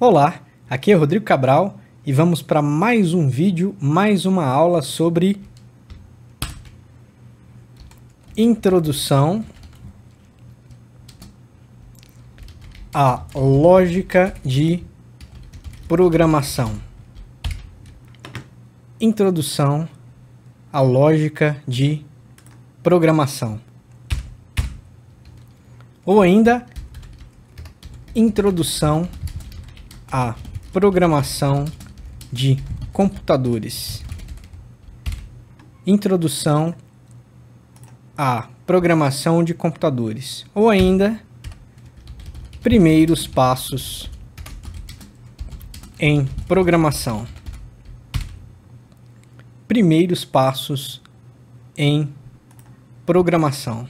Olá, aqui é Rodrigo Cabral e vamos para mais um vídeo, mais uma aula sobre introdução à lógica de programação. Introdução à lógica de programação. Ou ainda, introdução à programação de computadores. Introdução à programação de computadores. Ou ainda, primeiros passos em programação. Primeiros passos em programação.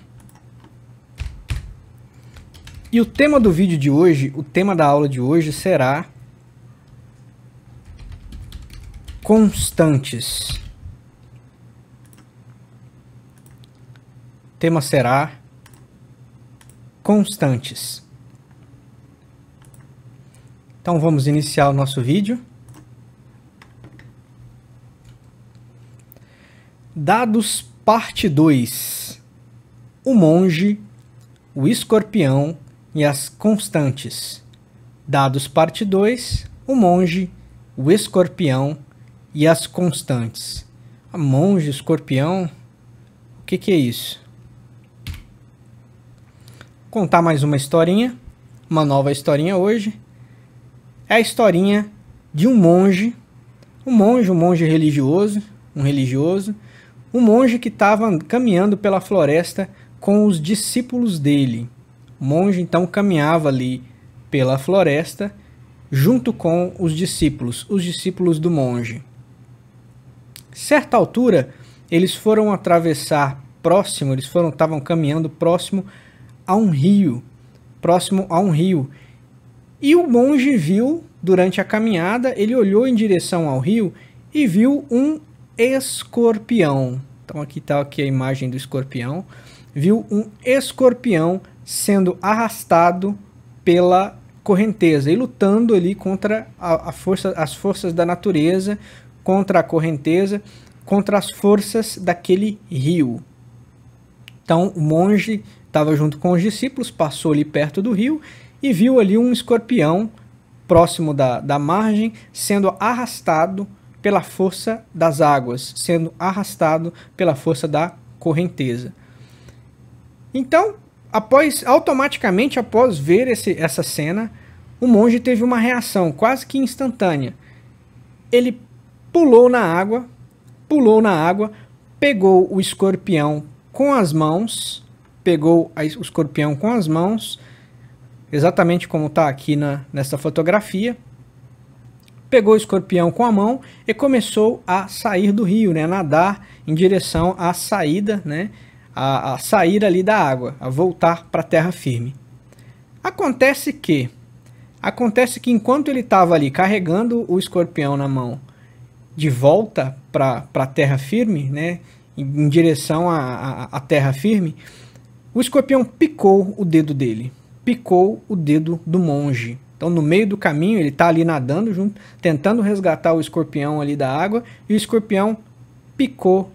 E o tema do vídeo de hoje, o tema da aula de hoje será constantes. O tema será constantes. Então vamos iniciar o nosso vídeo. Dados parte 2. O monge, o escorpião e as constantes. Dados parte 2. O monge, o escorpião e as constantes. A monge, escorpião, o que é isso? Vou contar mais uma historinha, uma nova historinha hoje. É a historinha de um monge religioso, um monge que estava caminhando pela floresta com os discípulos dele. O monge então caminhava ali pela floresta junto com os discípulos do monge. Certa altura, eles foram atravessar estavam caminhando próximo a um rio, E o monge viu, durante a caminhada, ele olhou em direção ao rio e viu um escorpião. Então aqui está a imagem do escorpião. Viu um escorpião sendo arrastado pela correnteza e lutando ali contra as forças da natureza, contra a correnteza, contra as forças daquele rio. Então o monge estava junto com os discípulos, passou ali perto do rio e viu ali um escorpião próximo da margem sendo arrastado pela força das águas, sendo arrastado pela força da correnteza. Então, automaticamente após ver essa cena, o monge teve uma reação quase que instantânea. Ele pulou na água, pegou o escorpião com as mãos, exatamente como está aqui nessa fotografia. Pegou o escorpião com a mão e começou a sair do rio, a nadar em direção à saída, a sair ali da água, a voltar para a terra firme. Acontece que enquanto ele estava ali carregando o escorpião na mão, de volta para a terra firme, em direção à terra firme, o escorpião picou o dedo dele, picou o dedo do monge. Então, no meio do caminho, ele está ali nadando junto, tentando resgatar o escorpião ali da água, e o escorpião picou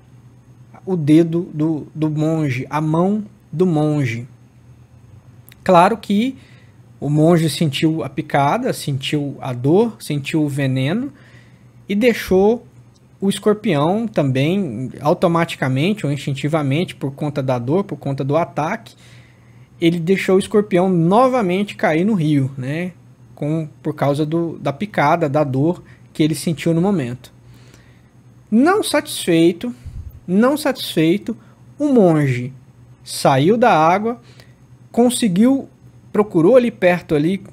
o dedo do monge, a mão do monge. Claro que o monge sentiu a picada, sentiu a dor, sentiu o veneno e deixou o escorpião também automaticamente ou instintivamente, por conta da dor, por conta do ataque, ele deixou o escorpião novamente cair no rio, por causa da picada, da dor que ele sentiu no momento. Não satisfeito, o monge saiu da água, procurou ali perto ali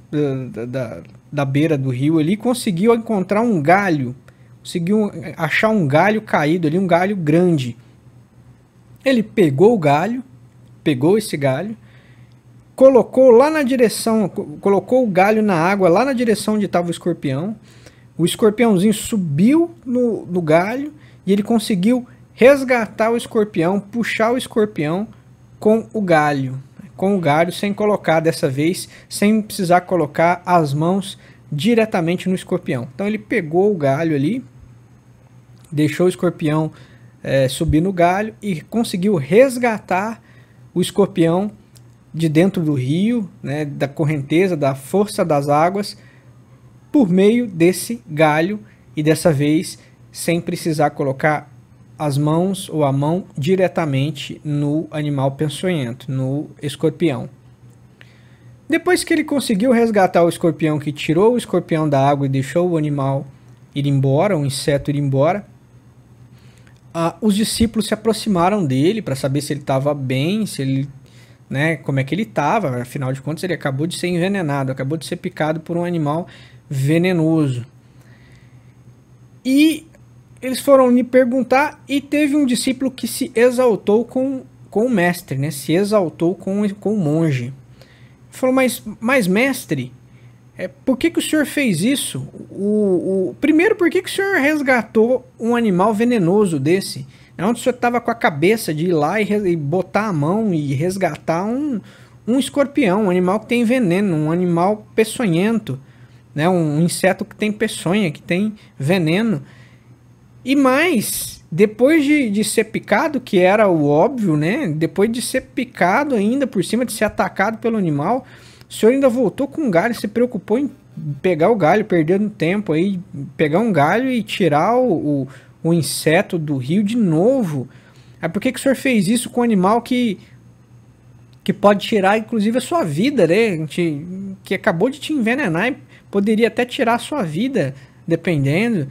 da beira do rio ali, conseguiu encontrar um galho, conseguiu achar um galho caído ali, um galho grande. Ele pegou esse galho, colocou o galho na água, lá na direção onde estava o escorpião. O escorpiãozinho subiu no galho e ele conseguiu resgatar o escorpião, puxar o escorpião com o galho, sem colocar dessa vez, sem precisar colocar as mãos diretamente no escorpião. Então ele pegou o galho ali, deixou o escorpião subir no galho e conseguiu resgatar o escorpião de dentro do rio, né, da correnteza, da força das águas, por meio desse galho, e dessa vez sem precisar colocar as mãos ou a mão diretamente no animal peçonhento, no escorpião. Depois que ele conseguiu resgatar o escorpião, que tirou o escorpião da água e deixou o animal ir embora, o inseto ir embora, os discípulos se aproximaram dele para saber se ele estava bem, se ele, né, como é que ele estava. Afinal de contas, ele acabou de ser envenenado, acabou de ser picado por um animal venenoso. E eles foram lhe perguntar, e teve um discípulo que se exaltou com o mestre, né? Se exaltou com o monge. Falou, mas mestre, por que o senhor fez isso? Primeiro, por que o senhor resgatou um animal venenoso desse? Onde o senhor estava com a cabeça de ir lá e botar a mão e resgatar um escorpião, um animal que tem veneno, um animal peçonhento, né? Um inseto que tem peçonha, que tem veneno. E mais, depois de ser picado, que era o óbvio, né? Depois de ser picado ainda, por cima de ser atacado pelo animal, o senhor ainda voltou com um galho, se preocupou em pegar o galho, perdendo tempo aí, pegar um galho e tirar o inseto do rio de novo. Por que o senhor fez isso com um animal que pode tirar, inclusive, a sua vida, né? Que acabou de te envenenar e poderia até tirar a sua vida, dependendo.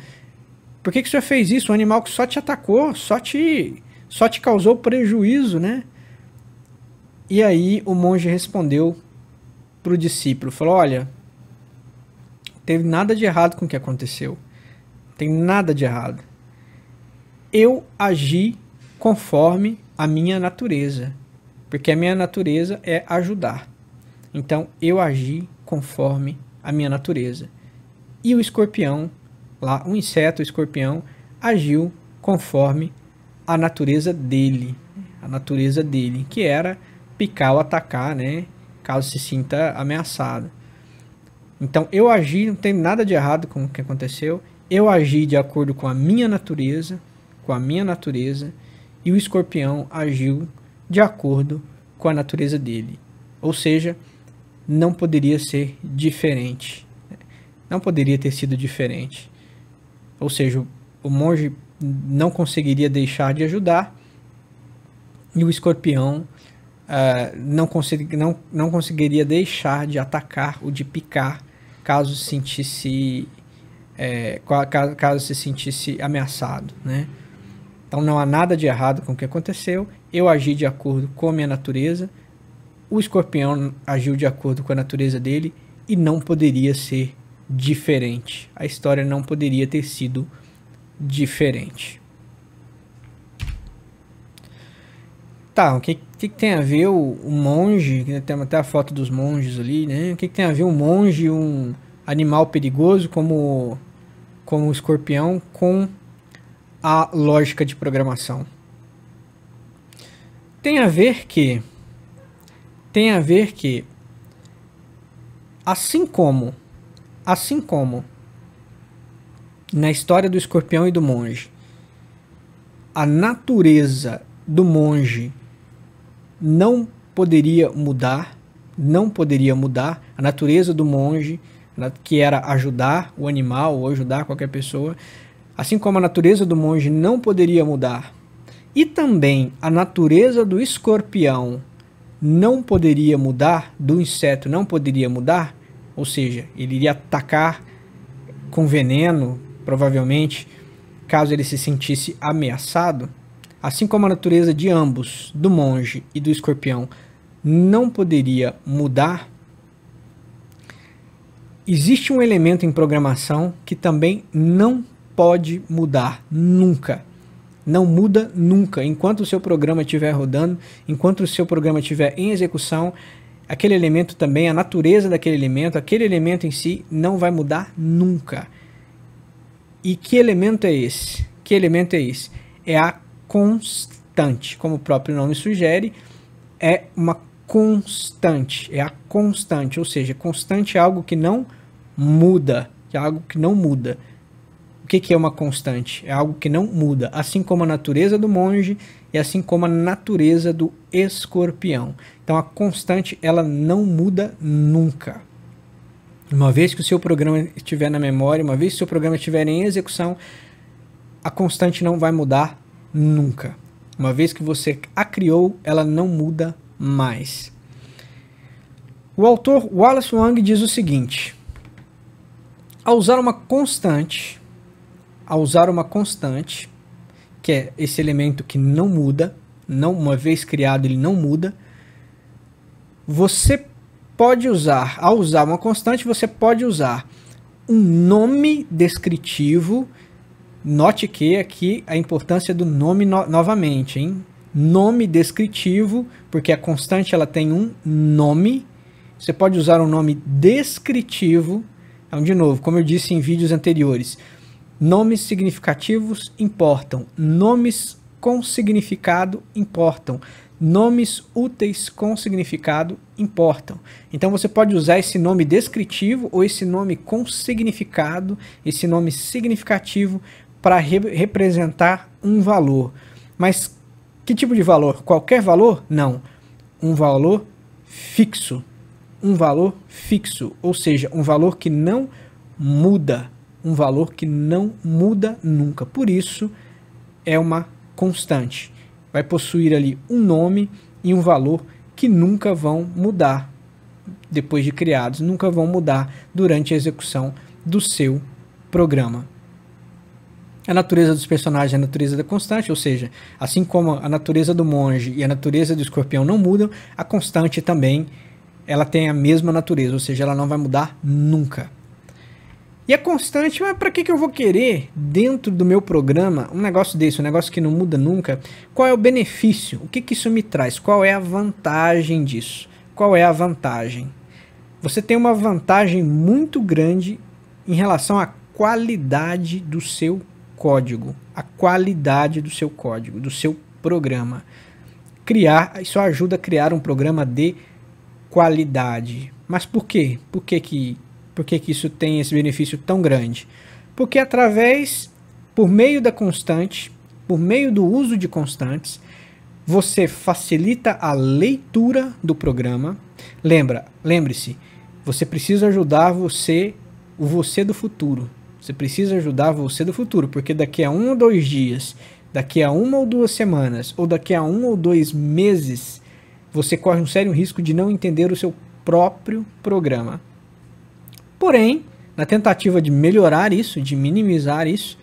Por que o senhor fez isso? Um animal que só te atacou, só te causou prejuízo, né? E aí o monge respondeu para o discípulo, falou, olha, não teve nada de errado com o que aconteceu. Não tem nada de errado. Eu agi conforme a minha natureza, porque a minha natureza é ajudar. Então eu agi conforme a minha natureza. E o escorpião, lá, o inseto, o escorpião, agiu conforme a natureza dele, que era picar ou atacar, né, caso se sinta ameaçado. Então eu agi, não tem nada de errado com o que aconteceu, eu agi de acordo com a minha natureza, e o escorpião agiu de acordo com a natureza dele. Ou seja, não poderia ser diferente. Não poderia ter sido diferente. Ou seja, o monge não conseguiria deixar de ajudar, e o escorpião não conseguiria deixar de atacar ou de picar caso se sentisse ameaçado, né? Então não há nada de errado com o que aconteceu, eu agi de acordo com a minha natureza, o escorpião agiu de acordo com a natureza dele, e não poderia ser diferente. A história não poderia ter sido diferente. Tá, o que tem a ver o monge, tem até a foto dos monges ali, né? O que tem a ver um monge, um animal perigoso como o escorpião, com a lógica de programação? Tem a ver que assim como na história do escorpião e do monge, a natureza do monge não poderia mudar, a natureza do monge, que era ajudar o animal ou ajudar qualquer pessoa, assim como a natureza do monge não poderia mudar, e também a natureza do escorpião não poderia mudar, do inseto não poderia mudar, ou seja, ele iria atacar com veneno, provavelmente, caso ele se sentisse ameaçado, assim como a natureza de ambos, do monge e do escorpião, não poderia mudar, existe um elemento em programação que também não pode mudar nunca. Não muda nunca. Enquanto o seu programa estiver rodando, enquanto o seu programa estiver em execução, aquele elemento também, a natureza daquele elemento, aquele elemento em si não vai mudar nunca. E que elemento é esse? É a constante. Como o próprio nome sugere, é a constante, ou seja, constante é algo que não muda, que é algo que não muda. O que é uma constante? É algo que não muda, assim como a natureza do monge e assim como a natureza do escorpião. Então a constante, ela não muda nunca. Uma vez que o seu programa estiver na memória, uma vez que o seu programa estiver em execução, a constante não vai mudar nunca. Uma vez que você a criou, ela não muda mais. O autor Wallace Wang diz o seguinte: ao usar uma constante, que é esse elemento que não muda, não, uma vez criado ele não muda, você pode usar, ao usar uma constante, você pode usar um nome descritivo. Note que aqui a importância do nome novamente, hein? Nome descritivo, porque a constante ela tem um nome. Você pode usar um nome descritivo. Então, de novo, como eu disse em vídeos anteriores, nomes significativos importam, nomes com significado importam, nomes úteis com significado importam. Então você pode usar esse nome descritivo ou esse nome com significado, esse nome significativo para representar um valor. Mas que tipo de valor? Qualquer valor? Não. Um valor fixo. Um valor fixo, ou seja, um valor que não muda. Um valor que não muda nunca. Por isso é uma constante. Vai possuir ali um nome e um valor que nunca vão mudar depois de criados, nunca vão mudar durante a execução do seu programa. A natureza dos personagens é a natureza da constante, ou seja, assim como a natureza do monge e a natureza do escorpião não mudam, a constante também ela tem a mesma natureza, ou seja, ela não vai mudar nunca. E a constante, mas para que eu vou querer dentro do meu programa um negócio desse, um negócio que não muda nunca? Qual é o benefício? O que isso me traz? Qual é a vantagem disso? Qual é a vantagem? Você tem uma vantagem muito grande em relação à qualidade do seu código, a qualidade do seu código, do seu programa. Isso ajuda a criar um programa de qualidade. Mas por quê? Por que isso tem esse benefício tão grande? Porque por meio da constante, por meio do uso de constantes, você facilita a leitura do programa. Lembre-se, você precisa ajudar o você do futuro. Você precisa ajudar você do futuro, porque daqui a 1 ou 2 dias, daqui a 1 ou 2 semanas, ou daqui a 1 ou 2 meses, você corre um sério risco de não entender o seu próprio programa. Porém, na tentativa de melhorar isso, de minimizar isso,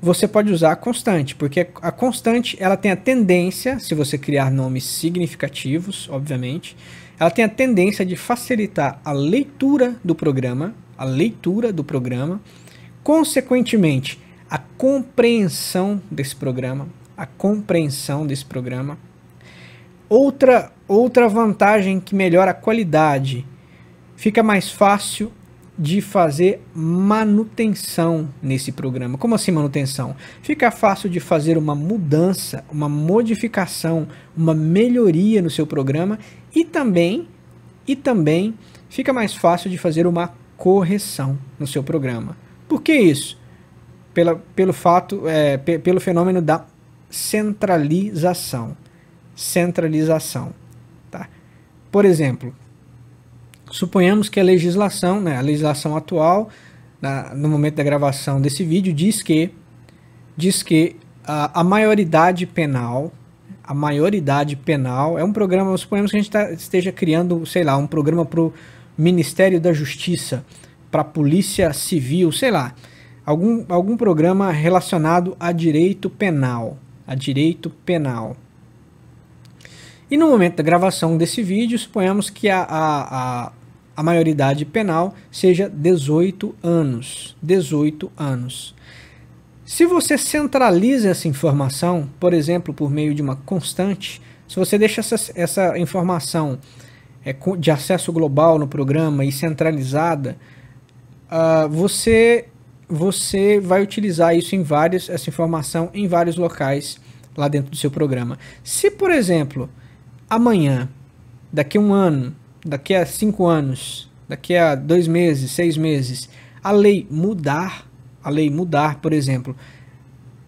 você pode usar a constante, porque a constante ela tem a tendência, se você criar nomes significativos, obviamente, ela tem a tendência de facilitar a leitura do programa, consequentemente, a compreensão desse programa, Outra vantagem que melhora a qualidade, fica mais fácil de fazer manutenção nesse programa. Como assim manutenção? Fica fácil de fazer uma mudança, uma modificação, uma melhoria no seu programa e também fica mais fácil de fazer uma correção no seu programa. Por que isso? Pelo fenômeno da centralização. Tá? Por exemplo, suponhamos que a legislação atual, no momento da gravação desse vídeo, diz que a maioridade penal é um programa, suponhamos que a gente esteja criando, sei lá, um programa para o Ministério da Justiça, para a Polícia Civil, sei lá, algum programa relacionado a direito penal. E no momento da gravação desse vídeo, suponhamos que a maioridade penal seja 18 anos. 18 anos. Se você centraliza essa informação, por exemplo, por meio de uma constante, se você deixa essa informação de acesso global no programa e centralizada, você vai utilizar isso essa informação em vários locais lá dentro do seu programa. Se, por exemplo, amanhã, daqui a 1 ano, daqui a 5 anos, daqui a 2 meses, 6 meses, a lei mudar, por exemplo,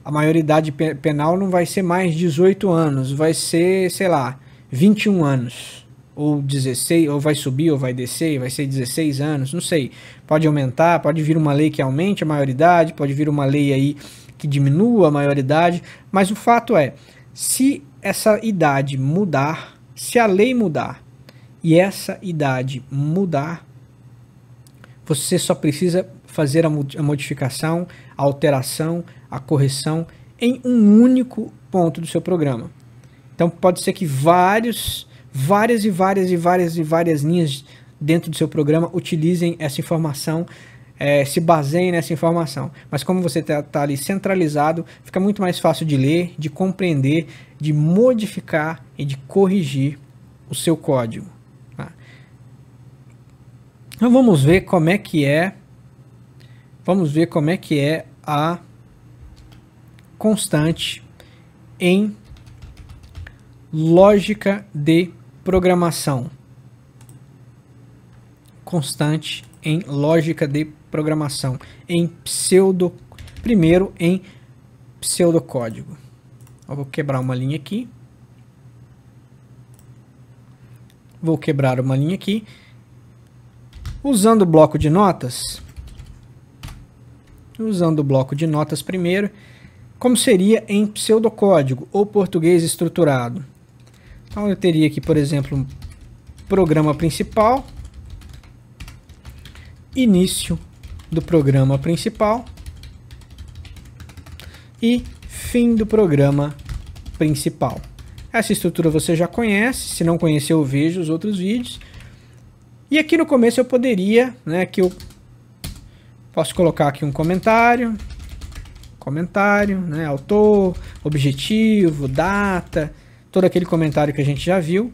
a maioridade penal não vai ser mais 18 anos, vai ser, sei lá, 21 anos, ou 16, ou vai subir, ou vai descer, vai ser 16 anos, não sei. Pode aumentar, pode vir uma lei que aumente a maioridade, pode vir uma lei aí que diminua a maioridade, mas o fato é, se essa idade mudar, se a lei mudar e essa idade mudar, você só precisa fazer a modificação, a alteração, a correção em um único ponto do seu programa. Então pode ser que várias linhas dentro do seu programa utilizem essa informação, se baseiem nessa informação. Mas como você está ali centralizado, fica muito mais fácil de ler, de compreender, de modificar e de corrigir o seu código. Tá? Então vamos ver como é que é. Vamos ver como é que é a constante em lógica de programação. Constante em lógica de programação. Primeiro em pseudocódigo. Eu vou quebrar uma linha aqui. Usando o bloco de notas. Primeiro, como seria em pseudocódigo ou português estruturado. Então eu teria aqui, por exemplo, um programa principal, início do programa principal e fim do programa principal. Essa estrutura você já conhece, se não conheceu, veja os outros vídeos. E aqui no começo eu poderia, que eu posso colocar aqui um comentário, autor, objetivo, data, todo aquele comentário que a gente já viu.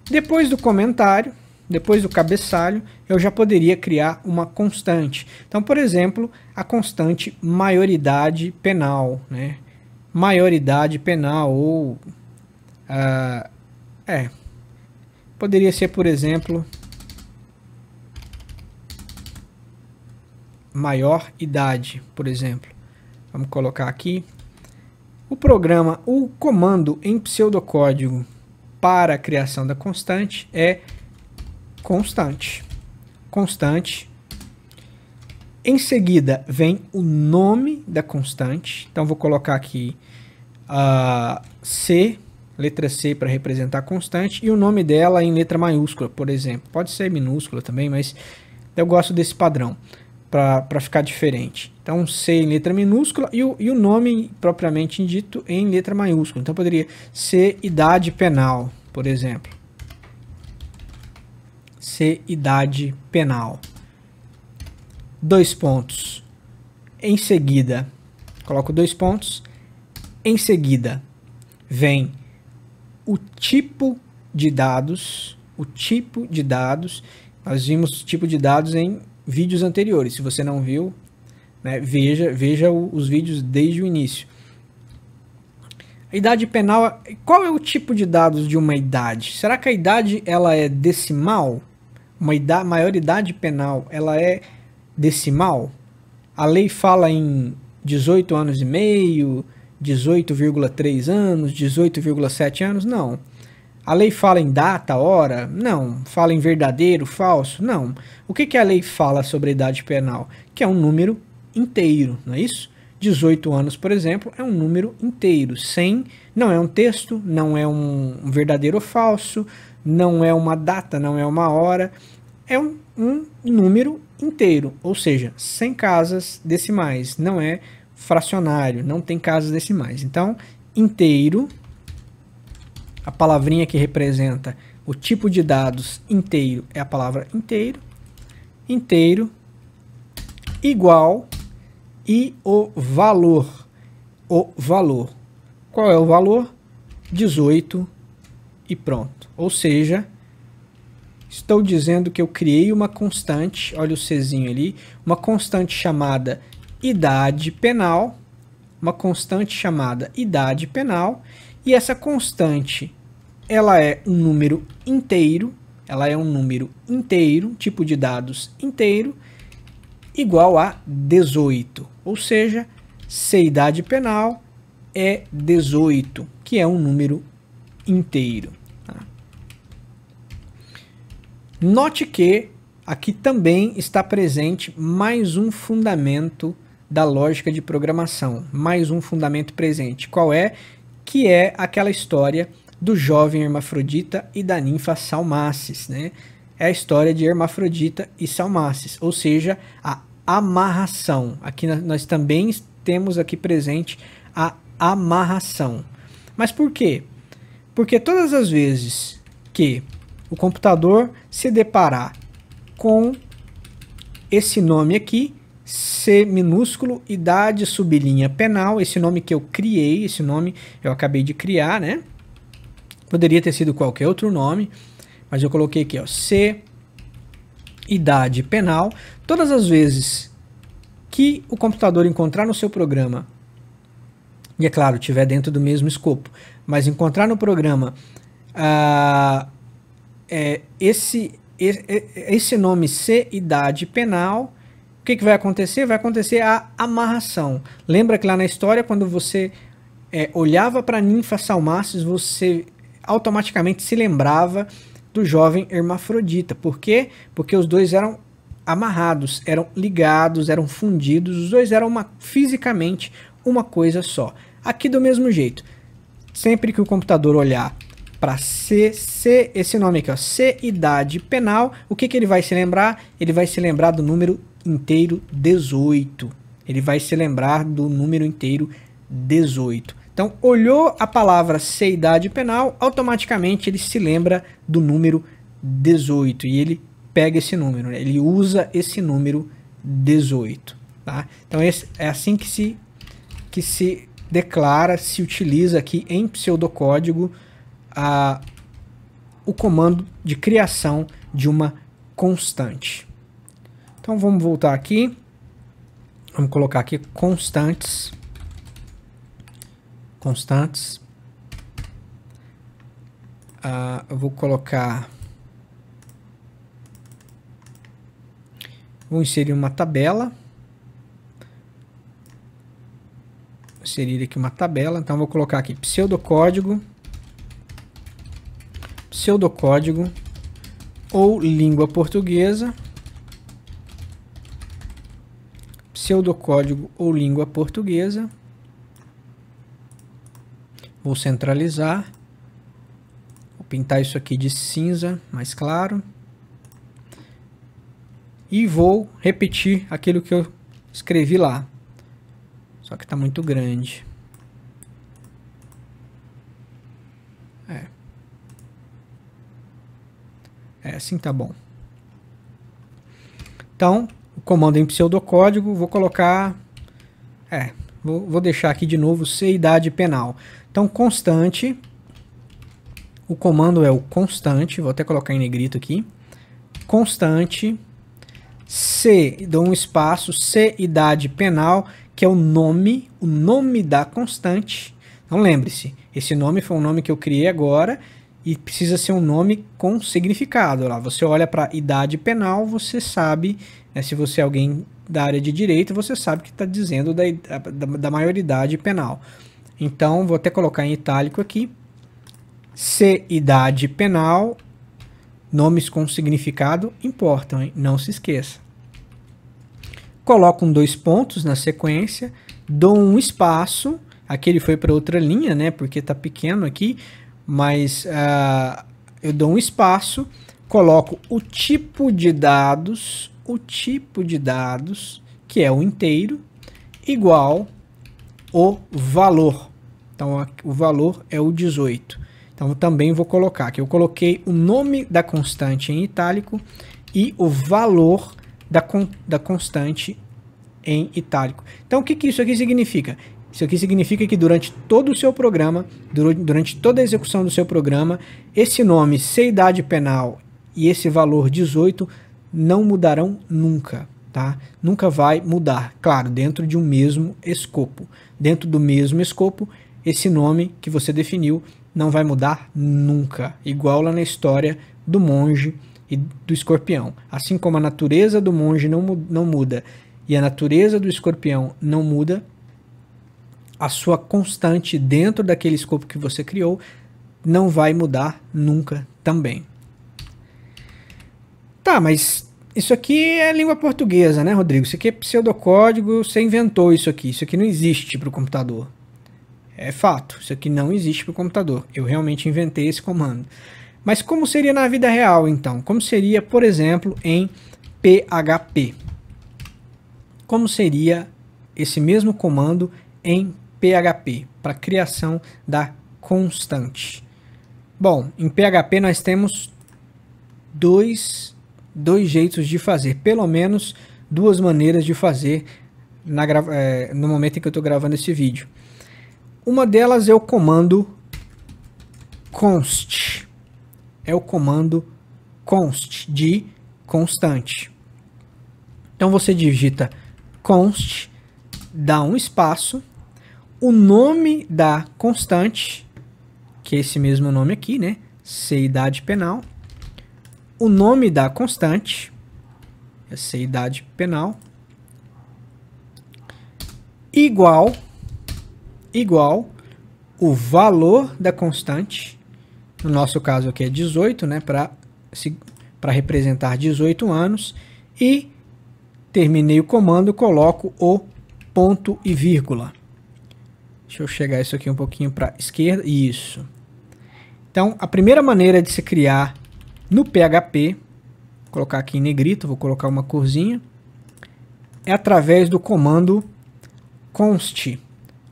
Depois do comentário, depois do cabeçalho, eu já poderia criar uma constante. Então, por exemplo, a constante maioridade penal, maioridade penal, ou poderia ser, por exemplo, maior idade, por exemplo. Vamos colocar aqui. O comando em pseudocódigo para a criação da constante é constante. Em seguida vem o nome da constante. Então vou colocar aqui C, letra C para representar a constante, e o nome dela em letra maiúscula, por exemplo. Pode ser minúscula também, mas eu gosto desse padrão para ficar diferente. Então C em letra minúscula e o nome propriamente dito em letra maiúscula. Então poderia ser idade penal, por exemplo. C, idade penal. 2 pontos. Em seguida, coloco 2 pontos. Em seguida, vem o tipo de dados. Nós vimos o tipo de dados em vídeos anteriores. Se você não viu, veja os vídeos desde o início. A idade penal, qual é o tipo de dados de uma idade? Será que a idade ela é decimal? Maioridade penal, ela é decimal? A lei fala em 18 anos e meio, 18,3 anos, 18,7 anos? Não. A lei fala em data, hora? Não. Fala em verdadeiro, falso? Não. O que a lei fala sobre a idade penal? Que é um número inteiro, não é isso? 18 anos, por exemplo, é um número inteiro. 100 não é um texto, não é um verdadeiro ou falso, não é uma data, não é uma hora. É um número inteiro, ou seja, sem casas decimais. Não é fracionário, não tem casas decimais. Então, inteiro, a palavrinha que representa o tipo de dados inteiro é a palavra inteiro. Inteiro igual e o valor. Qual é o valor? 18 e pronto. Ou seja, estou dizendo que eu criei uma constante, olha o Czinho ali, uma constante chamada idade penal, e essa constante ela é um número inteiro, ela é um número inteiro, tipo de dados inteiro, igual a 18. Ou seja, C idade penal é 18, que é um número inteiro. Tá? Note que aqui também está presente mais um fundamento da lógica de programação, mais um fundamento presente. Qual é? Que é aquela história do jovem hermafrodita e da ninfa Salmacis, né? É a história de Hermafrodita e Salmacis, ou seja, a amarração. Aqui nós também temos aqui presente a amarração. Mas por quê? Porque todas as vezes que o computador se deparar com esse nome aqui, C minúsculo, idade, sublinha, penal, esse nome que eu criei, esse nome eu acabei de criar, né? Poderia ter sido qualquer outro nome, mas eu coloquei aqui, ó, C, idade, penal. Todas as vezes que o computador encontrar no seu programa, e é claro, estiver dentro do mesmo escopo, mas encontrar no programa esse nome C, idade, penal, o que vai acontecer? Vai acontecer a amarração. Lembra que lá na história, quando você olhava para a ninfa Salmacis, você automaticamente se lembrava do jovem hermafrodita. Por quê? Porque os dois eram amarrados, eram ligados, eram fundidos, os dois eram fisicamente uma coisa só. Aqui do mesmo jeito, sempre que o computador olhar para C, esse nome aqui, ó, C idade penal, o que ele vai se lembrar? Ele vai se lembrar do número inteiro 18. Ele vai se lembrar do número inteiro 18. Então, olhou a palavra C idade penal, automaticamente ele se lembra do número 18 e ele pega esse número, né? Ele usa esse número 18. Tá? Então, é assim que se declara, se utiliza aqui em pseudocódigo o comando de criação de uma constante. Então, vamos voltar aqui. Vamos colocar aqui constantes. Eu vou colocar, vou inserir uma tabela, inserir aqui uma tabela, então vou colocar aqui pseudocódigo ou língua portuguesa, pseudocódigo ou língua portuguesa. Vou centralizar, vou pintar isso aqui de cinza mais claro e vou repetir aquilo que eu escrevi lá, só que está muito grande. Assim tá bom. Então, o comando em pseudocódigo, vou colocar, vou deixar aqui de novo C idade penal. Então, constante, o comando é o constante, vou até colocar em negrito aqui, constante, C, dou um espaço, C idade penal, que é o nome da constante. Então, lembre-se, esse nome foi um nome que eu criei agora e precisa ser um nome com significado. Lá, você olha para idade penal, você sabe, né, se você é alguém da área de direito, você sabe que está dizendo da maioridade penal. Então, vou até colocar em itálico aqui. C, idade penal, nomes com significado importam, hein? Não se esqueça. Coloco 2 pontos na sequência, dou um espaço, aqui ele foi para outra linha, né, porque está pequeno aqui, mas eu dou um espaço, coloco o tipo de dados, que é o inteiro, igual o valor. Então, o valor é o 18. Então, eu também vou colocar aqui. Eu coloquei o nome da constante em itálico e o valor da constante em itálico. Então, o que isso aqui significa? Isso aqui significa que durante todo o seu programa, durante toda a execução do seu programa, esse nome, C idade penal e esse valor 18 não mudarão nunca. Tá? Nunca vai mudar, claro, dentro de um mesmo escopo. Dentro do mesmo escopo, esse nome que você definiu não vai mudar nunca. Igual lá na história do monge e do escorpião. Assim como a natureza do monge não muda e a natureza do escorpião não muda, a sua constante dentro daquele escopo que você criou não vai mudar nunca também. Tá, mas isso aqui é língua portuguesa, né, Rodrigo? Isso aqui é pseudocódigo, você inventou isso aqui não existe para o computador. É fato, isso aqui não existe para o computador. Eu realmente inventei esse comando. Mas como seria na vida real, então? Como seria, por exemplo, em PHP? Como seria esse mesmo comando em PHP, para criação da constante? Bom, em PHP nós temos dois jeitos de fazer, pelo menos duas maneiras de fazer no momento em que eu estou gravando esse vídeo. Uma delas é o comando const. É o comando const, de constante. Então você digita const, dá um espaço, o nome da constante, que é esse mesmo nome aqui, né? C-idade penal. O nome da constante, é C-idade penal, igual o valor da constante, no nosso caso aqui é 18, né, para representar 18 anos, e terminei o comando, coloco o ponto e vírgula. Deixa eu chegar isso aqui um pouquinho para a esquerda, isso. Então, a primeira maneira de se criar no PHP, vou colocar aqui em negrito, vou colocar uma corzinha, é através do comando const.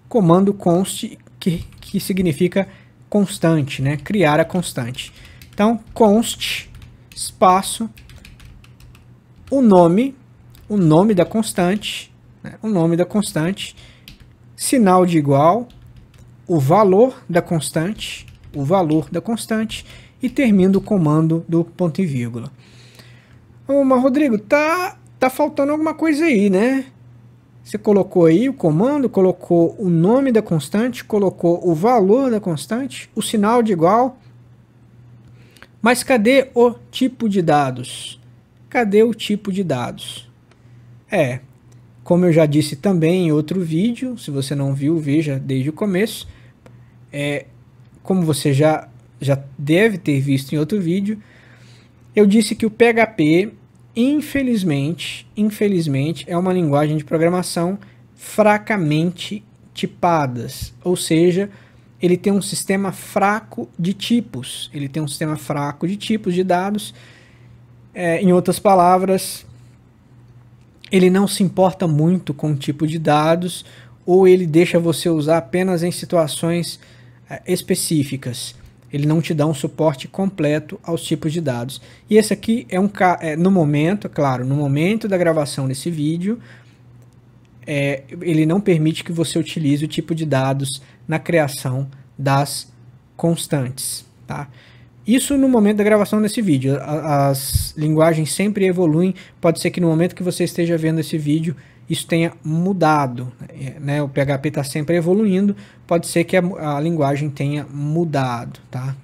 Comando const, que significa constante, né? Criar a constante. Então, const, espaço, o nome da constante, né? O nome da constante, sinal de igual, o valor da constante, e termino o comando do ponto e vírgula. Mas Rodrigo, tá faltando alguma coisa aí, né? Você colocou aí o comando, colocou o nome da constante, colocou o valor da constante, o sinal de igual. Mas cadê o tipo de dados? Cadê o tipo de dados? Como eu já disse também em outro vídeo, se você não viu, veja desde o começo. Como você já deve ter visto em outro vídeo, eu disse que o PHP, infelizmente, é uma linguagem de programação fracamente tipadas, ou seja, ele tem um sistema fraco de tipos, de dados. Em outras palavras, ele não se importa muito com o tipo de dados, ou ele deixa você usar apenas em situações específicas. Ele não te dá um suporte completo aos tipos de dados. E esse aqui no momento da gravação desse vídeo, ele não permite que você utilize o tipo de dados na criação das constantes, tá? Isso no momento da gravação desse vídeo. As linguagens sempre evoluem. Pode ser que no momento que você esteja vendo esse vídeo, isso tenha mudado, né? O PHP está sempre evoluindo, pode ser que a linguagem tenha mudado, tá?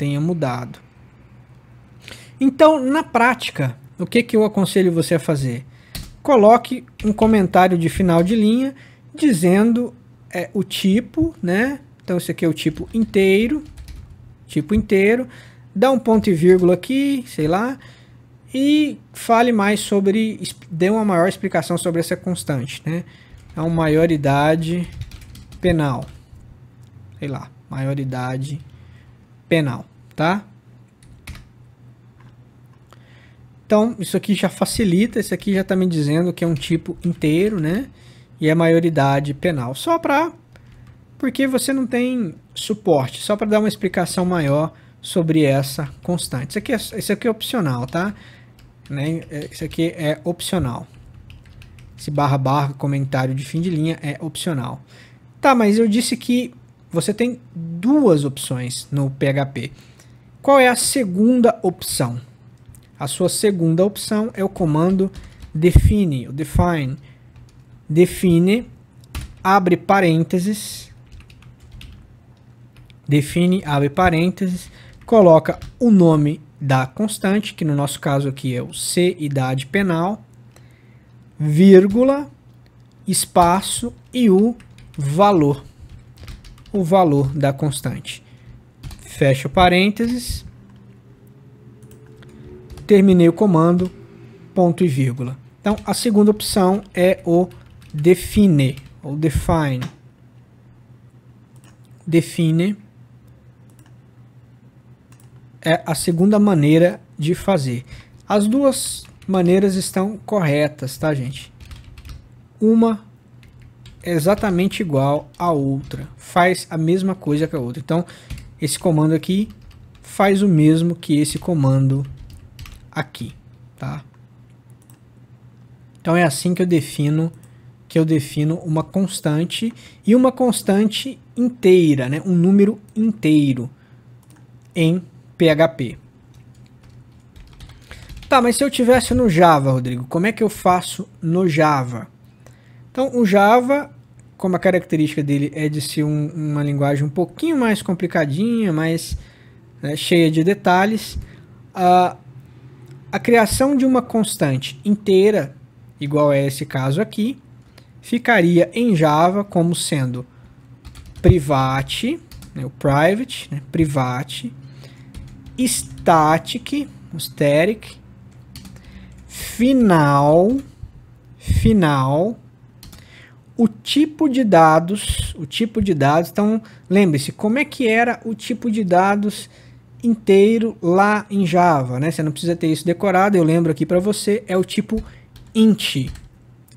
Então, na prática, o que eu aconselho você a fazer? Coloque um comentário de final de linha dizendo o tipo, né? Então, esse aqui é o tipo inteiro, dá um ponto e vírgula aqui, sei lá, e fale mais dê uma maior explicação sobre essa constante, né? Então, maioridade penal, sei lá, maioridade penal, tá? Então, isso aqui já facilita, isso aqui já está me dizendo que é um tipo inteiro, né? E é maioridade penal, porque você não tem suporte, só para dar uma explicação maior sobre essa constante. Isso aqui é opcional, tá? Né? Isso aqui é opcional. Esse // comentário de fim de linha é opcional. Tá, mas eu disse que você tem duas opções no PHP. Qual é a segunda opção? A sua segunda opção é o comando define, o define. Define, abre parênteses, coloca o nome da constante, que no nosso caso aqui é o C, idade penal, vírgula, espaço e o valor da constante. Fecho parênteses, terminei o comando, ponto e vírgula. Então, a segunda opção é o define, ou define. Define é a segunda maneira de fazer. As duas maneiras estão corretas, tá, gente? Uma é exatamente igual à outra, faz a mesma coisa que a outra. Então, esse comando aqui faz o mesmo que esse comando aqui, tá? Então é assim que eu defino uma constante e uma constante inteira, né? Um número inteiro em PHP. Tá, mas se eu tivesse no Java, Rodrigo, como é que eu faço no Java? Então, o Java, como a característica dele é de ser uma linguagem um pouquinho mais complicadinha, mais cheia de detalhes, a criação de uma constante inteira, igual a esse caso aqui, ficaria em Java como sendo private, né, o private, né, private, static, final, o tipo de dados, então lembre-se, como é que era o tipo de dados inteiro lá em Java, né? Você não precisa ter isso decorado, eu lembro aqui para você, é o tipo int.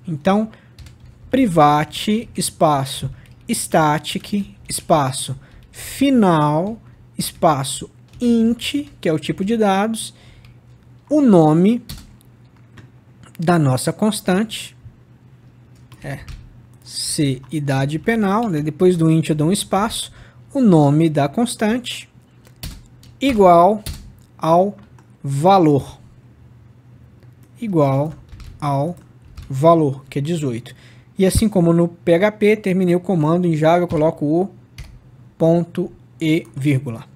Então, private, espaço, static, espaço, final, espaço, int, que é o tipo de dados, o nome da nossa constante, C, idade penal, né? Depois do int eu dou um espaço, o nome da constante, igual ao valor, que é 18. E assim como no PHP, terminei o comando em Java, eu coloco o ponto e vírgula.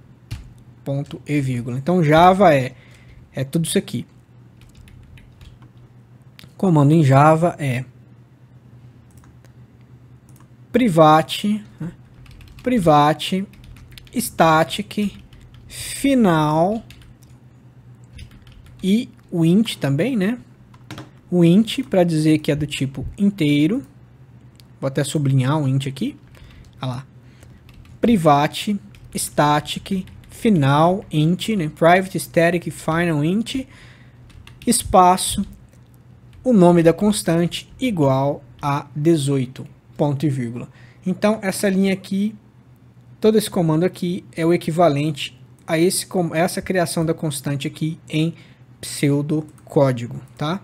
Então Java é tudo isso aqui. Comando em Java é private, static, final e o int também, né? O int para dizer que é do tipo inteiro. Vou até sublinhar o int aqui. Olha lá. Private, static, final, int, né? Private, static, final, int, espaço, o nome da constante igual a 18, ponto e vírgula. Então, essa linha aqui, todo esse comando aqui é o equivalente a essa criação da constante aqui em pseudocódigo, tá?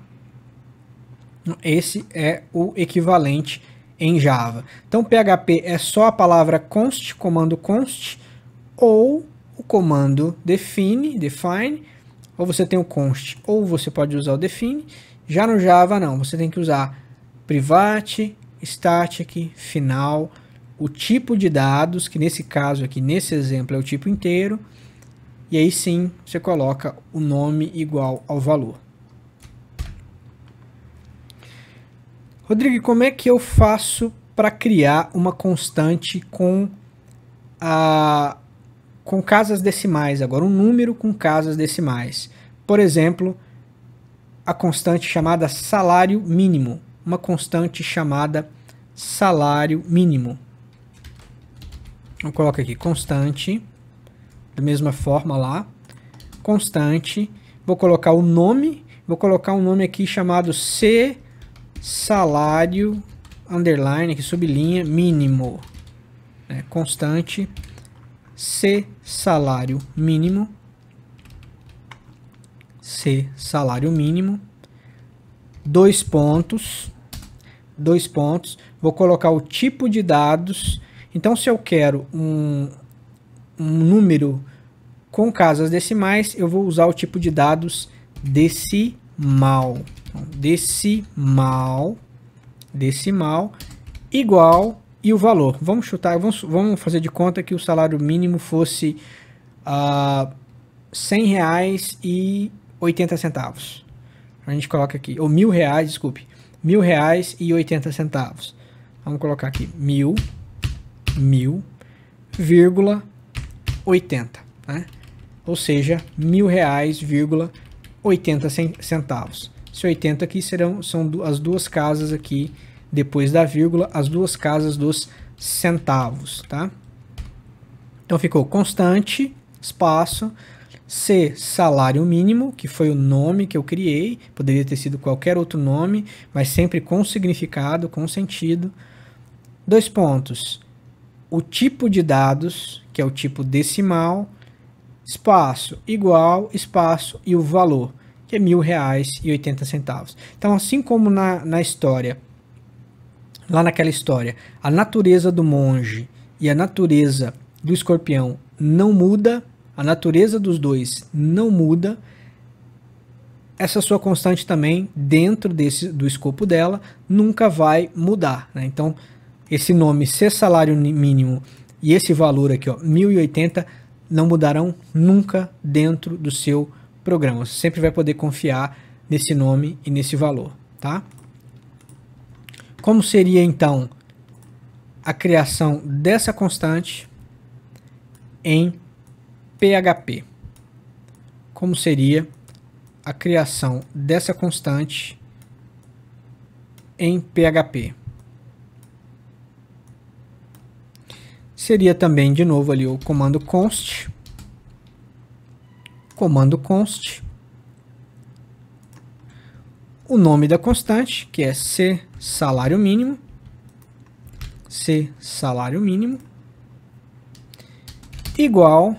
Esse é o equivalente em Java. Então, PHP é só a palavra const, comando const, ou o comando define, ou você tem o const, ou você pode usar o define. Já no Java, não, você tem que usar private, static, final, o tipo de dados, que nesse caso aqui, nesse exemplo, é o tipo inteiro, e aí sim, você coloca o nome igual ao valor. Rodrigo, como é que eu faço para criar uma constante com casas decimais agora, um número com casas decimais? Por exemplo, a constante chamada salário mínimo, uma constante chamada salário mínimo. Eu coloco aqui constante, da mesma forma lá, constante, vou colocar o nome, vou colocar um nome aqui chamado C salário underline, aqui sublinha, mínimo, né? Constante C salário mínimo, C salário mínimo, dois pontos, vou colocar o tipo de dados. Então, se eu quero um número com casas decimais, eu vou usar o tipo de dados decimal. Decimal igual e o valor. Vamos chutar, vamos fazer de conta que o salário mínimo fosse R$100,80. A gente coloca aqui, ou R$1.000, desculpe, R$1.000,80. Vamos colocar aqui, vírgula 80, né? Ou seja, R$1.000,80. Esse 80 aqui são as duas casas aqui, depois da vírgula, as duas casas dos centavos, tá? Então ficou constante, espaço, C, salário mínimo, que foi o nome que eu criei, poderia ter sido qualquer outro nome, mas sempre com significado, com sentido. 2 pontos, o tipo de dados, que é o tipo decimal, espaço igual, espaço e o valor, que é R$1.000,80. Então, assim como na história, lá naquela história, a natureza do monge e a natureza do escorpião não muda, a natureza dos dois não muda, essa sua constante também, dentro do escopo dela, nunca vai mudar, né? Então, esse nome C, salário mínimo, e esse valor aqui, ó, 1.080, não mudarão nunca dentro do seu programa. Você sempre vai poder confiar nesse nome e nesse valor, tá? Como seria, então, a criação dessa constante em PHP? Como seria a criação dessa constante em PHP? Seria também, de novo, ali o comando const, o nome da constante, que é C, salário mínimo, igual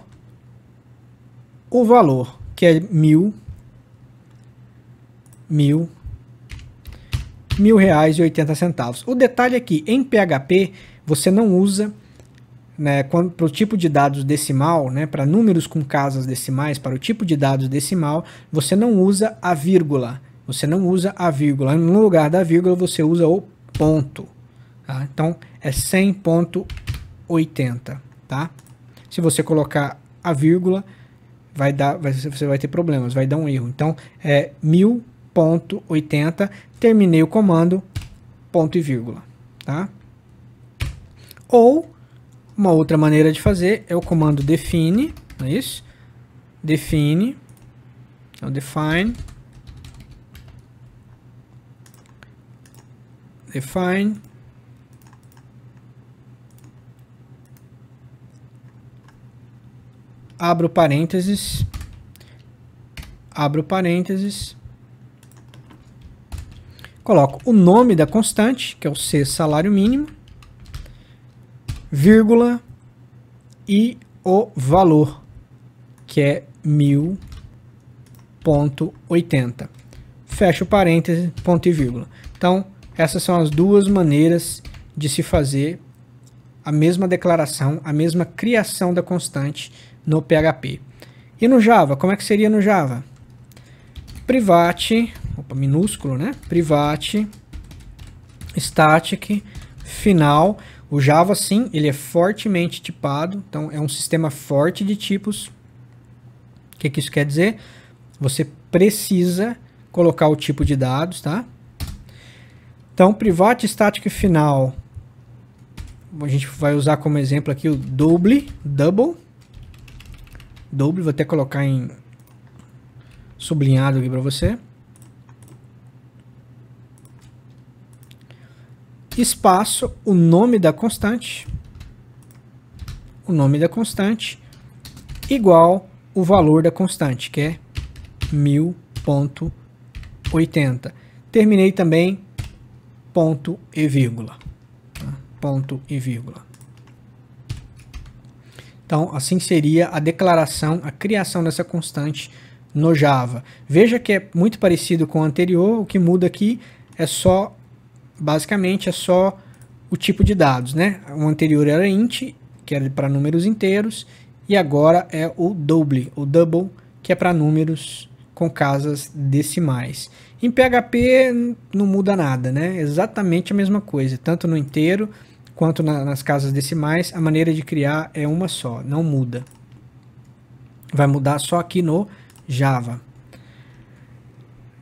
o valor, que é R$1.000,80. O detalhe aqui, em PHP, você não usa, né, para o tipo de dados decimal, né, para números com casas decimais, para o tipo de dados decimal, você não usa a vírgula. No lugar da vírgula, você usa o ponto. Tá? Então, é 100.80. Tá? Se você colocar a vírgula, você vai ter problemas, vai dar um erro. Então, é 1000.80. Terminei o comando, ponto e vírgula. Tá? Ou, uma outra maneira de fazer é o comando define, não é isso? Define, então define, abro parênteses, coloco o nome da constante, que é o C, salário mínimo, vírgula e o valor, que é 1000.80. Fecho parênteses, ponto e vírgula. Então, essas são as duas maneiras de se fazer a mesma declaração, a mesma criação da constante no PHP. E no Java, como é que seria no Java? Private, minúsculo, né? Private, static, final. O Java, sim, ele é fortemente tipado, então é um sistema forte de tipos. O que isso quer dizer? Você precisa colocar o tipo de dados, tá? Então, private static final, a gente vai usar como exemplo aqui o double, vou até colocar em sublinhado aqui para você. Espaço, o nome da constante, igual o valor da constante, que é 1000.80. Terminei também ponto e vírgula. Então, assim seria a declaração, a criação dessa constante no Java. Veja que é muito parecido com o anterior, o que muda aqui é só, basicamente, é só o tipo de dados, né? O anterior era int, que era para números inteiros, e agora é o double, que é para números com casas decimais. Em PHP não muda nada, né? Exatamente a mesma coisa, tanto no inteiro quanto nas casas decimais, a maneira de criar é uma só, não muda. Vai mudar só aqui no Java.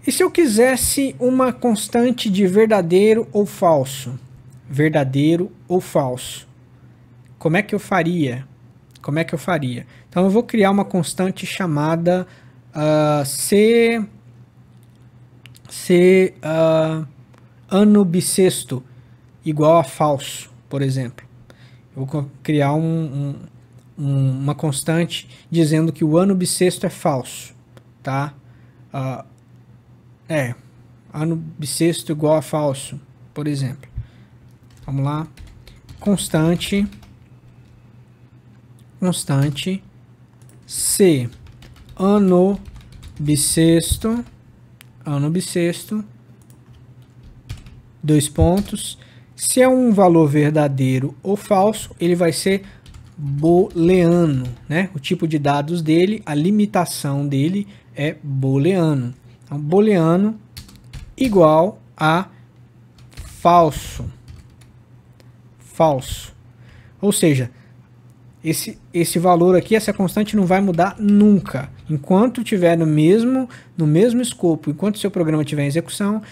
E se eu quisesse uma constante de verdadeiro ou falso? Verdadeiro ou falso? Como é que eu faria? Como é que eu faria? Então eu vou criar uma constante chamada ano bissexto igual a falso, por exemplo. Eu vou criar uma constante dizendo que o ano bissexto é falso, tá? Ano bissexto igual a falso, por exemplo. Vamos lá. Constante se ano bissexto, dois pontos, se é um valor verdadeiro ou falso, ele vai ser booleano, né? O tipo de dados dele, a limitação dele é booleano. Então, booleano igual a falso. Falso. Ou seja, esse valor aqui, essa constante não vai mudar nunca. Enquanto tiver no mesmo escopo, enquanto seu programa estiver em execução,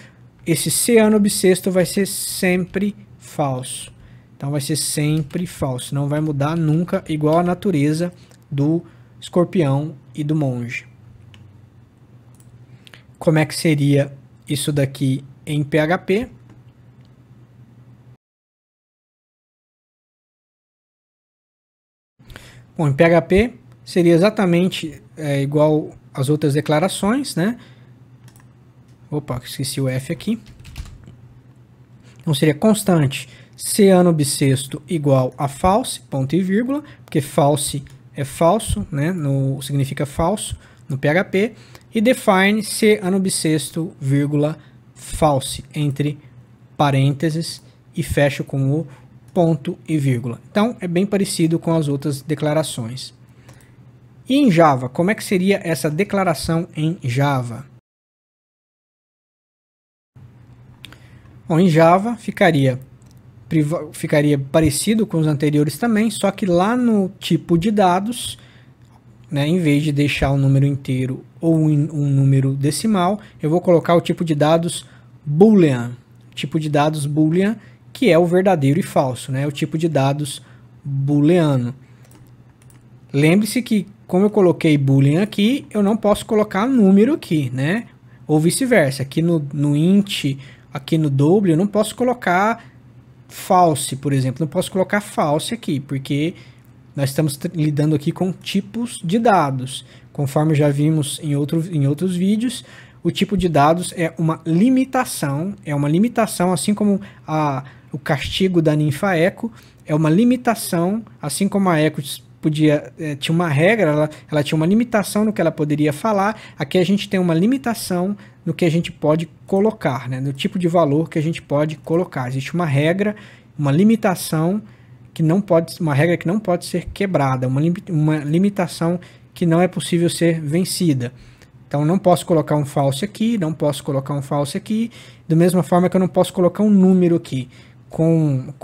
esse C ano bissexto vai ser sempre falso. Então vai ser sempre falso. Não vai mudar nunca, igual a natureza do escorpião e do monge. Como é que seria isso daqui em PHP? Bom, em PHP seria exatamente igual às outras declarações, né? Opa, esqueci o F aqui. Então seria constante se ano bissexto igual a false, ponto e vírgula, porque false é falso, né? Significa falso no PHP. E define se ano bissexto, vírgula, false, entre parênteses, e fecho com o ponto e vírgula. Então é bem parecido com as outras declarações. E em Java, como é que seria essa declaração em Java? Bom, em Java ficaria parecido com os anteriores também, só que lá no tipo de dados, né, em vez de deixar um número inteiro ou um número decimal, eu vou colocar o tipo de dados boolean. Tipo de dados boolean, que é o verdadeiro e falso, né? O tipo de dados booleano. Lembre-se que, como eu coloquei boolean aqui, eu não posso colocar número aqui, né? Ou vice-versa. Aqui no int, aqui no double, eu não posso colocar false, por exemplo. Não posso colocar false aqui, porque nós estamos lidando aqui com tipos de dados. Conforme já vimos em outros vídeos, o tipo de dados é uma limitação, assim como o castigo da ninfa Echo é uma limitação, assim como a Echo tinha uma regra, ela tinha uma limitação no que ela poderia falar. Aqui a gente tem uma limitação no que a gente pode colocar, né? No tipo de valor que a gente pode colocar. Existe uma regra, uma limitação uma regra que não pode ser quebrada, uma limitação que não é possível ser vencida. Então não posso colocar um false aqui, não posso colocar um false aqui, da mesma forma que eu não posso colocar um número aqui, eu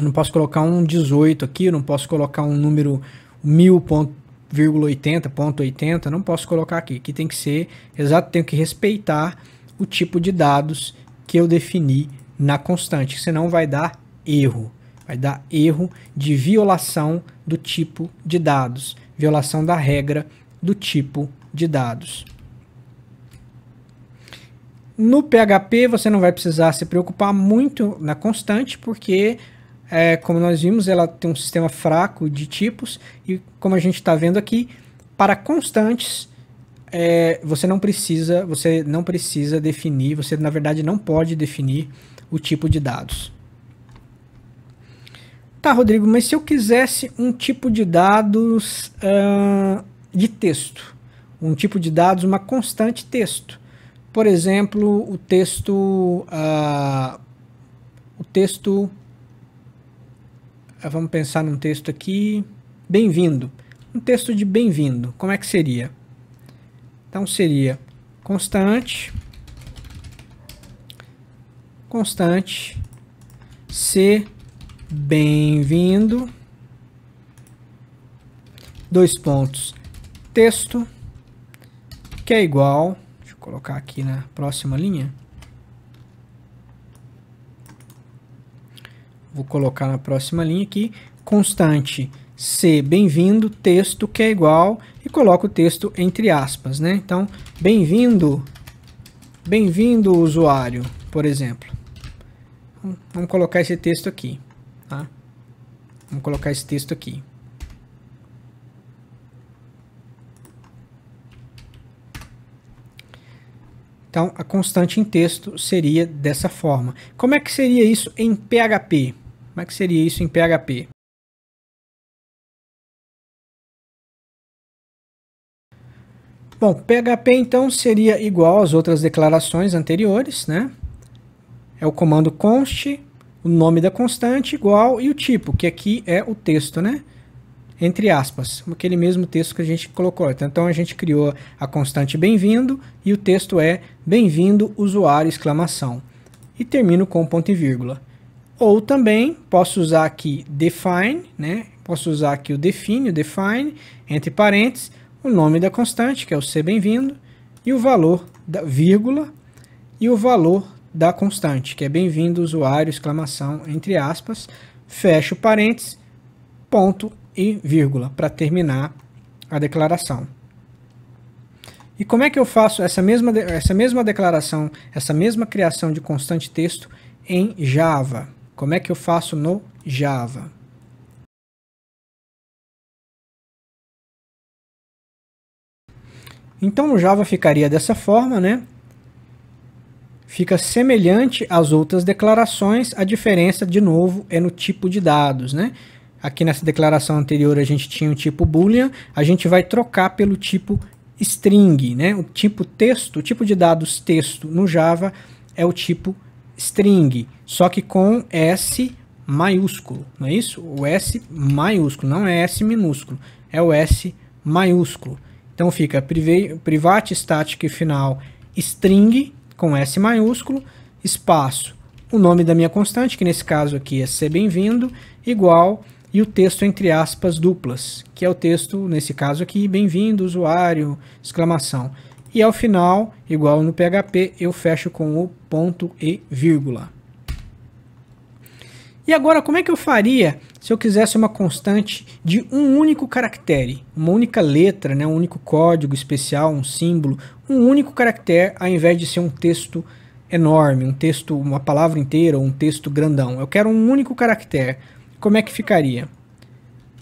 não posso colocar um 18 aqui, eu não posso colocar um número 1000.80, não posso colocar aqui. Aqui tem que ser exato, tenho que respeitar o tipo de dados que eu defini na constante, senão vai dar erro. Vai dar erro de violação do tipo de dados, violação da regra do tipo de dados. No PHP você não vai precisar se preocupar muito na constante, porque como nós vimos, ela tem um sistema fraco de tipos, e como a gente está vendo aqui, para constantes você não precisa definir, você na verdade não pode definir o tipo de dados. Tá, Rodrigo, mas se eu quisesse um tipo de dados de texto, um tipo de dados, uma constante texto, por exemplo, o texto, vamos pensar num texto aqui, bem-vindo, um texto de bem-vindo, como é que seria? Então seria constante se bem-vindo dois pontos, texto, que é igual, deixa eu colocar aqui na próxima linha. Vou colocar na próxima linha aqui, constante C, bem-vindo, texto, que é igual, e coloco o texto entre aspas, né? Então, bem-vindo usuário, por exemplo. Vamos colocar esse texto aqui, tá? Vamos colocar esse texto aqui. Então, a constante em texto seria dessa forma. Como é que seria isso em PHP? Como é que seria isso em PHP? Bom, PHP então seria igual às outras declarações anteriores, né? É o comando const, o nome da constante igual e o tipo, que aqui é o texto, né? Entre aspas, aquele mesmo texto que a gente colocou. Então a gente criou a constante bem-vindo e o texto é bem-vindo usuário exclamação. E termino com ponto e vírgula. Ou também posso usar aqui define, né? Posso usar aqui o define, entre parênteses, o nome da constante, que é o C bem-vindo, e o valor da vírgula e o valor da constante, que é bem-vindo usuário exclamação, entre aspas, fecho parênteses, ponto e vírgula, para terminar a declaração. E como é que eu faço essa mesma declaração, essa mesma criação de constante texto em Java? Como é que eu faço no Java? Então no Java ficaria dessa forma, né? Fica semelhante às outras declarações, a diferença, de novo, é no tipo de dados, né? Aqui nessa declaração anterior a gente tinha o tipo boolean, a gente vai trocar pelo tipo string, né? O tipo texto, o tipo de dados texto no Java é o tipo string, só que com S maiúsculo, não é isso? O S maiúsculo, não é S minúsculo, é o S maiúsculo. Então fica private static final string com S maiúsculo, espaço, o nome da minha constante, que nesse caso aqui é ser bem-vindo, igual, e o texto entre aspas duplas, que é o texto, nesse caso aqui, bem-vindo, usuário, exclamação. E ao final, igual no PHP, eu fecho com o ponto e vírgula. E agora, como é que eu faria se eu quisesse uma constante de um único caractere, uma única letra, né, um único código especial, um símbolo, um único caractere, ao invés de ser um texto enorme, um texto, uma palavra inteira, ou um texto grandão. Eu quero um único caractere. Como é que ficaria?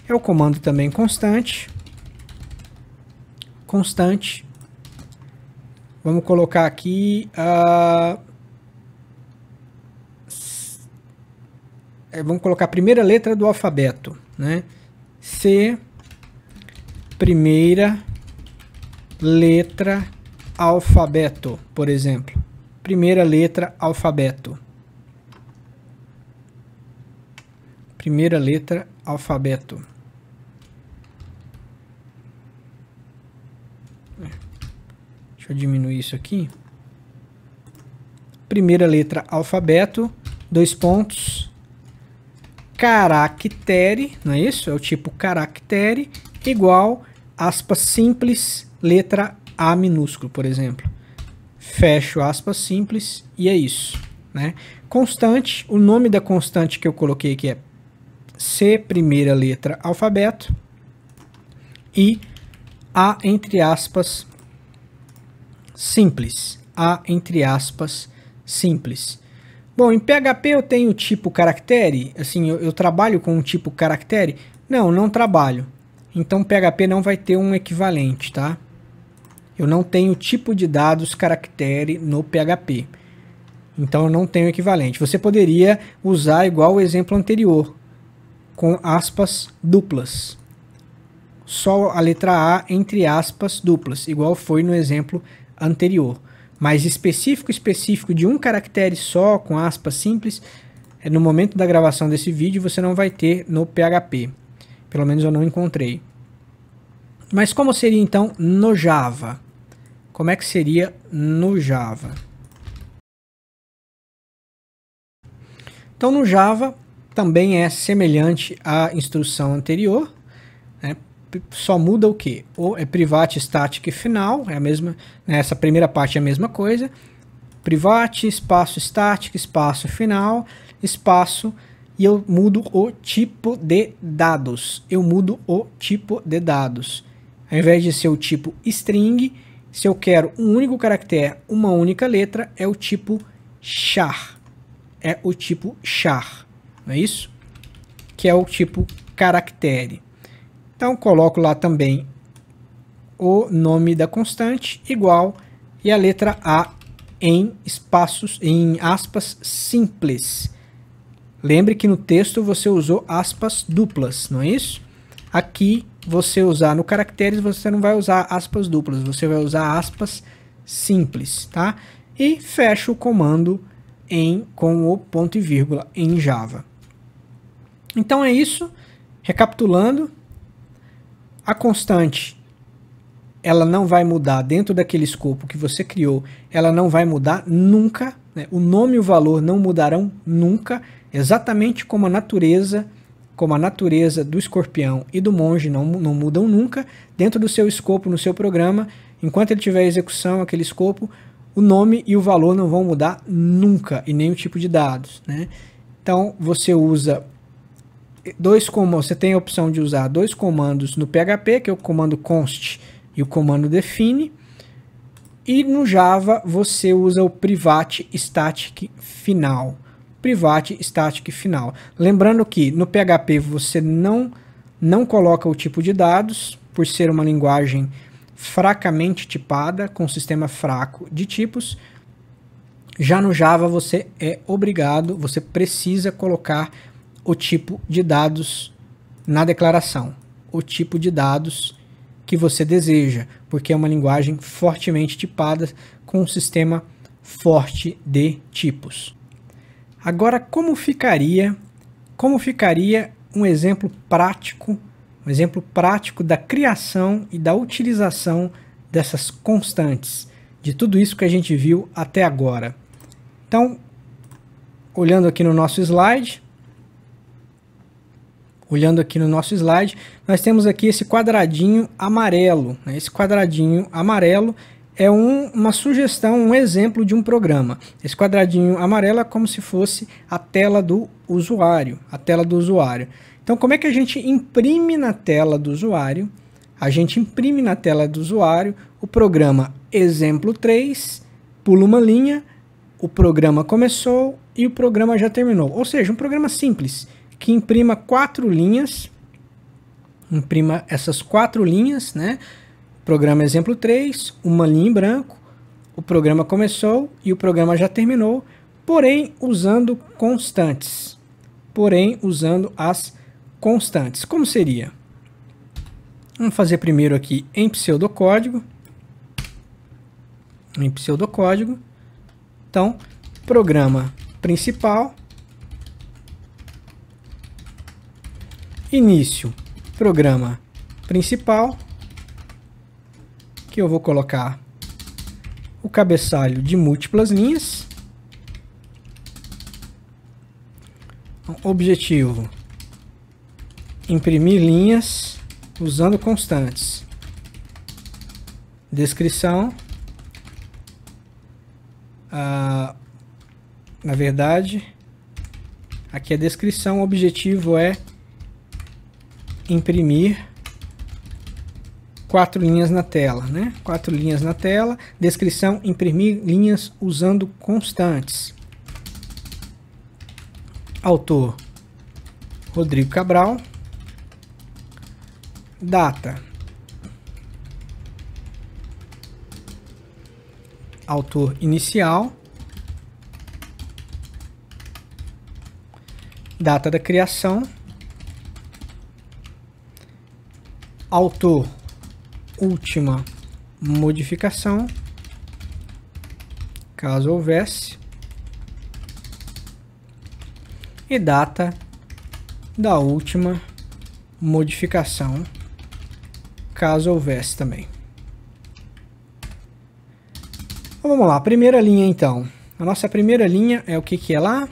É o comando também constante. Vamos colocar aqui vamos colocar a primeira letra do alfabeto, né? C, primeira letra alfabeto, por exemplo. Primeira letra alfabeto. Primeira letra alfabeto. Deixa eu diminuir isso aqui. Primeira letra alfabeto, dois pontos, caractere, não é isso? É o tipo caractere, igual, aspas simples, letra A minúsculo, por exemplo. Fecho aspas simples e é isso, né? Constante, o nome da constante que eu coloquei aqui é C, primeira letra alfabeto, e A entre aspas simples. A entre aspas simples. Bom, em PHP eu tenho tipo caractere, assim, eu trabalho com um tipo caractere? Não, não trabalho. Então PHP não vai ter um equivalente, tá? Eu não tenho tipo de dados caractere no PHP. Então eu não tenho equivalente. Você poderia usar igual o exemplo anterior, com aspas duplas. Só a letra A entre aspas duplas, igual foi no exemplo anterior. Mas específico de um caractere só, com aspas simples, no momento da gravação desse vídeo você não vai ter no PHP. Pelo menos eu não encontrei. Mas como seria então no Java? Como é que seria no Java? Então no Java também é semelhante à instrução anterior, né? só muda o quê? Ou é private, static e final, é a mesma, né, essa primeira parte é a mesma coisa. Private, espaço static, espaço final, espaço, e eu mudo o tipo de dados. Eu mudo o tipo de dados. Ao invés de ser o tipo string, se eu quero um único caractere, uma única letra, é o tipo char. É o tipo char, não é isso? Que é o tipo caractere. Então coloco lá também o nome da constante igual e a letra A em espaços, em aspas simples. Lembre que no texto você usou aspas duplas, não é isso? Aqui você usar no caracteres você não vai usar aspas duplas, você vai usar aspas simples, tá? E fecha o comando com o ponto e vírgula em Java. Então é isso. Recapitulando, a constante ela não vai mudar dentro daquele escopo que você criou, ela não vai mudar nunca, né? O nome e o valor não mudarão nunca, exatamente como a natureza do escorpião e do monge não mudam nunca dentro do seu escopo, no seu programa. Enquanto ele tiver execução, aquele escopo, o nome e o valor não vão mudar nunca, e nem o tipo de dados, né? Então você usa você tem a opção de usar dois comandos no PHP, que é o comando const e o comando define, e no Java você usa o private static final. Private static final. Lembrando que no PHP você não coloca o tipo de dados, por ser uma linguagem fracamente tipada, com sistema fraco de tipos. Já no Java você é obrigado, você precisa colocar o tipo de dados na declaração. O tipo de dados que você deseja, porque é uma linguagem fortemente tipada com um sistema forte de tipos. Agora, como ficaria um exemplo prático da criação e da utilização dessas constantes, de tudo isso que a gente viu até agora? Então, olhando aqui no nosso slide, nós temos aqui esse quadradinho amarelo, né? Esse quadradinho amarelo é uma sugestão, um exemplo de um programa. Esse quadradinho amarelo é como se fosse a tela do usuário, Então, como é que a gente imprime na tela do usuário? A gente imprime na tela do usuário o programa exemplo 3, pula uma linha, o programa começou e o programa já terminou. Ou seja, um programa simples, que imprima 4 linhas, imprima essas 4 linhas, né? Programa exemplo 3, uma linha em branco, o programa começou e o programa já terminou, porém usando constantes. As constantes. Como seria? Vamos fazer primeiro aqui em pseudocódigo. Então, programa principal. Início, programa principal, que eu vou colocar o cabeçalho de múltiplas linhas. Objetivo, imprimir linhas usando constantes. Descrição, na verdade, aqui a descrição, o objetivo é imprimir 4 linhas na tela, né? 4 linhas na tela. Descrição, imprimir linhas usando constantes. Autor, Rodrigo Cabral. Data, autor inicial. Data da criação. Autor, última modificação, caso houvesse. E data da última modificação, caso houvesse também. Então, vamos lá, primeira linha então. A nossa primeira linha é o que é lá?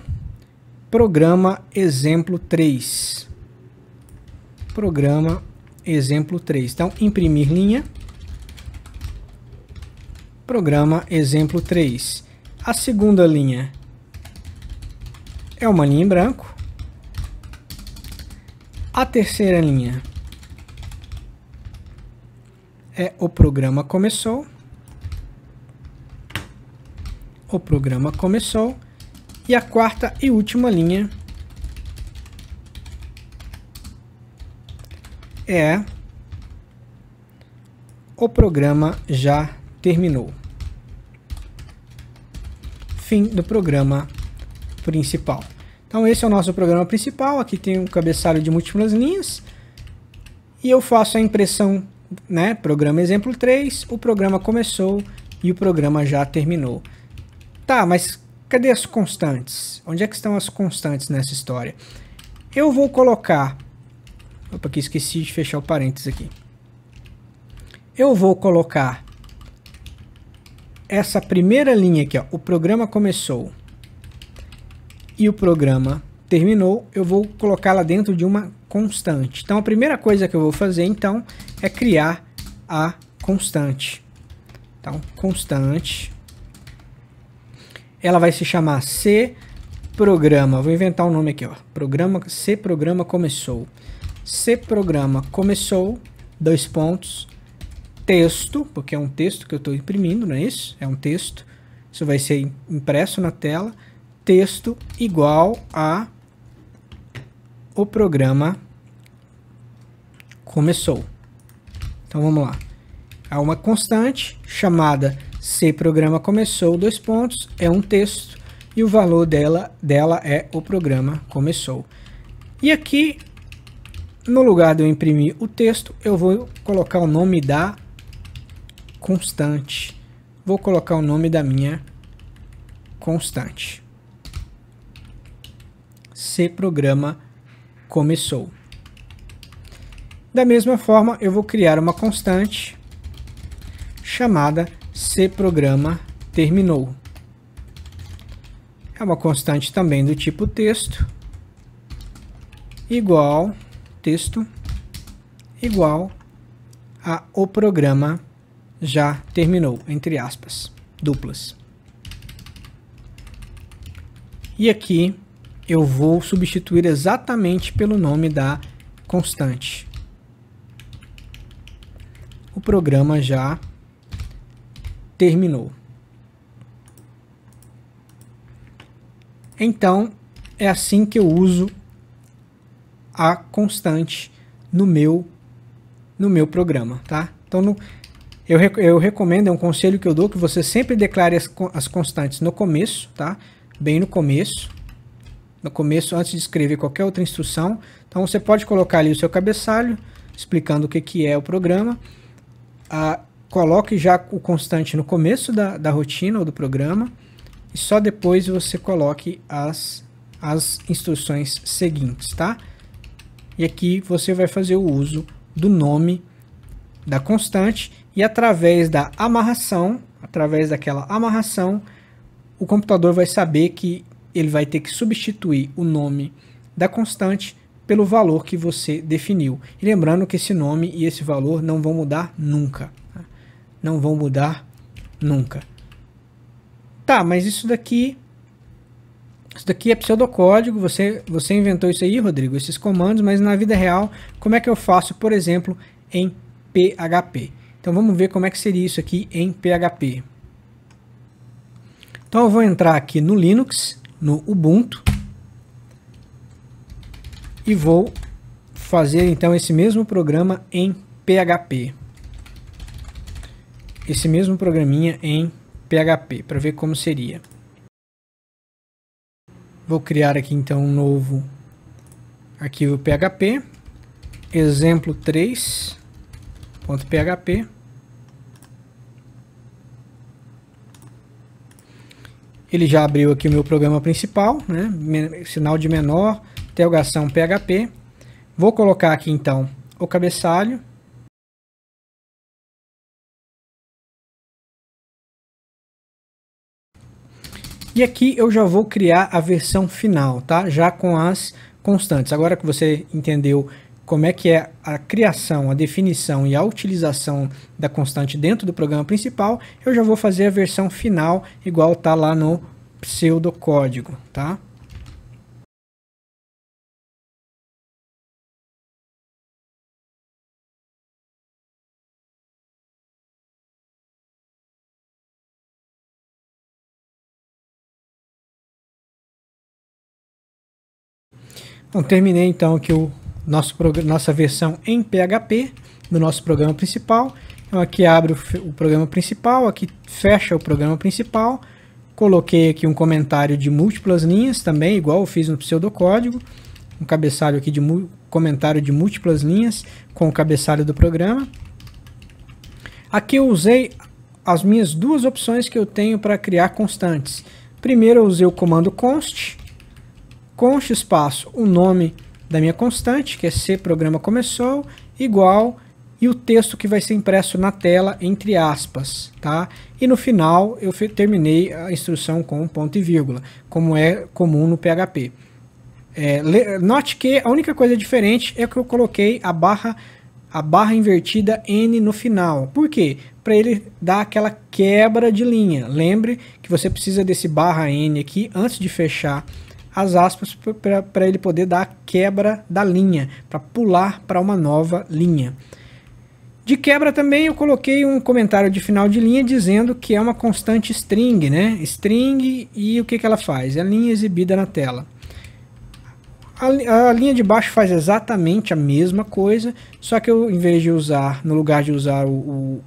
Programa exemplo 3. Programa exemplo 3. Então, imprimir linha, programa exemplo 3. A segunda linha é uma linha em branco. A terceira linha é o programa começou. O programa começou. E a quarta e última linha é o programa já terminou. Fim do programa principal. Então esse é o nosso programa principal. Aqui tem um cabeçalho de múltiplas linhas. E eu faço a impressão, né? Programa exemplo 3, o programa começou e o programa já terminou. Tá, mas cadê as constantes? Onde é que estão as constantes nessa história? Eu vou colocar... Opa, aqui esqueci de fechar o parênteses aqui. Eu vou colocar essa primeira linha aqui, ó, o programa começou e o programa terminou, eu vou colocá-la dentro de uma constante. Então a primeira coisa que eu vou fazer então é criar a constante. Então, constante, ela vai se chamar C programa, vou inventar um nome aqui, ó, programa, C programa começou. C programa começou, dois pontos, texto, porque é um texto que eu estou imprimindo, não é isso? É um texto, isso vai ser impresso na tela, texto igual a o programa começou. Então vamos lá, há uma constante chamada C programa começou, dois pontos, é um texto, e o valor dela é o programa começou. E aqui, no lugar de eu imprimir o texto, eu vou colocar o nome da constante. Vou colocar o nome da minha constante. C programa começou. Da mesma forma, eu vou criar uma constante chamada C programa terminou. É uma constante também do tipo texto, igual texto igual a o programa já terminou, entre aspas, duplas. E aqui eu vou substituir exatamente pelo nome da constante. O programa já terminou. Então, é assim que eu uso a constante no meu programa, tá? Então, eu recomendo, é um conselho que eu dou, que você sempre declare as constantes no começo, tá? Bem no começo, antes de escrever qualquer outra instrução. Então, você pode colocar ali o seu cabeçalho, explicando o que é o programa. Coloque já o constante no começo da rotina ou do programa, e só depois você coloque as instruções seguintes, tá? E aqui você vai fazer o uso do nome da constante e através da amarração, através daquela amarração, o computador vai saber que ele vai ter que substituir o nome da constante pelo valor que você definiu. E lembrando que esse nome e esse valor não vão mudar nunca. Tá? Não vão mudar nunca. Tá, mas isso daqui é pseudocódigo, você inventou isso aí, Rodrigo, esses comandos, mas na vida real, como é que eu faço, por exemplo, em PHP? Então vamos ver como é que seria isso aqui em PHP. Então eu vou entrar aqui no Linux, no Ubuntu, e vou fazer então esse mesmo programa em PHP. Esse mesmo programinha em PHP, para ver como seria. Vou criar aqui então um novo arquivo PHP, exemplo 3.php. Ele já abriu aqui o meu programa principal, né? Sinal de menor, interrogação PHP. Vou colocar aqui então o cabeçalho. E aqui eu já vou criar a versão final, tá? Já com as constantes. Agora que você entendeu como é que é a criação, a definição e a utilização da constante dentro do programa principal, eu já vou fazer a versão final, igual está lá no pseudocódigo, tá? Então, terminei então aqui nossa versão em PHP do nosso programa principal. Então aqui abre o programa principal, aqui fecha o programa principal. Coloquei aqui um comentário de múltiplas linhas também, igual eu fiz no pseudocódigo. Um cabeçalho aqui de comentário de múltiplas linhas com o cabeçalho do programa. Aqui eu usei as minhas duas opções que eu tenho para criar constantes. Primeiro eu usei o comando const espaço, o nome da minha constante, que é C programa começou, igual, e o texto que vai ser impresso na tela, entre aspas, tá? E no final eu terminei a instrução com ponto e vírgula, como é comum no PHP. Note que a única coisa diferente é que eu coloquei a barra invertida N no final. Por quê? Para ele dar aquela quebra de linha. Lembre que você precisa desse barra N aqui antes de fechar as aspas para ele poder dar a quebra da linha, para pular para uma nova linha. De quebra também eu coloquei um comentário de final de linha dizendo que é uma constante string, né? String, e o que ela faz? É a linha exibida na tela. A linha de baixo faz exatamente a mesma coisa, só que eu, em vez de usar, no lugar de usar o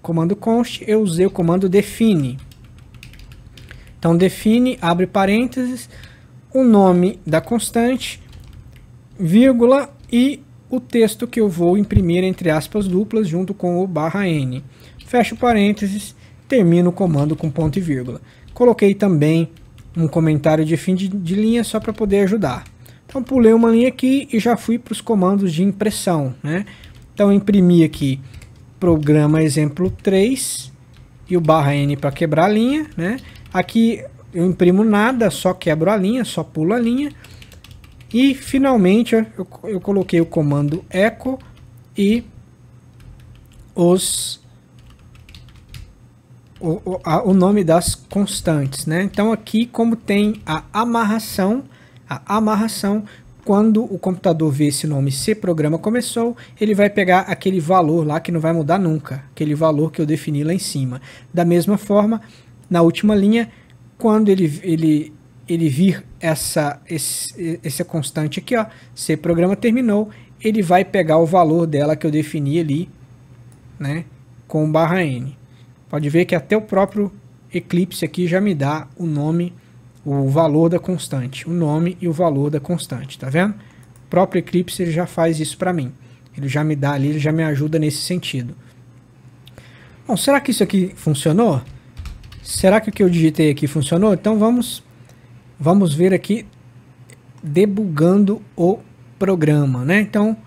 comando const, eu usei o comando define. Então define, abre parênteses, o nome da constante, vírgula, e o texto que eu vou imprimir entre aspas duplas junto com o barra N. Fecho parênteses, termino o comando com ponto e vírgula. Coloquei também um comentário de fim de linha só para poder ajudar. Então pulei uma linha aqui e já fui para os comandos de impressão, né? Então imprimi aqui programa exemplo 3 e o barra N para quebrar a linha, né? Aqui eu imprimo nada, só quebro a linha, só pulo a linha. E finalmente eu coloquei o comando echo e o nome das constantes, né? Então aqui, como tem a amarração, quando o computador vê esse nome C programa começou, ele vai pegar aquele valor lá que não vai mudar nunca, aquele valor que eu defini lá em cima. Da mesma forma, na última linha, quando ele vir essa constante aqui, ó, C programa terminou, ele vai pegar o valor dela que eu defini ali, né, com barra N. Pode ver que até o próprio Eclipse aqui já me dá o nome, o valor da constante, o nome e o valor da constante, tá vendo? O próprio Eclipse ele já faz isso para mim. Ele já me dá ali, ele já me ajuda nesse sentido. Bom, será que isso aqui funcionou? Será que o que eu digitei aqui funcionou? Então vamos ver aqui debugando o programa, né? Então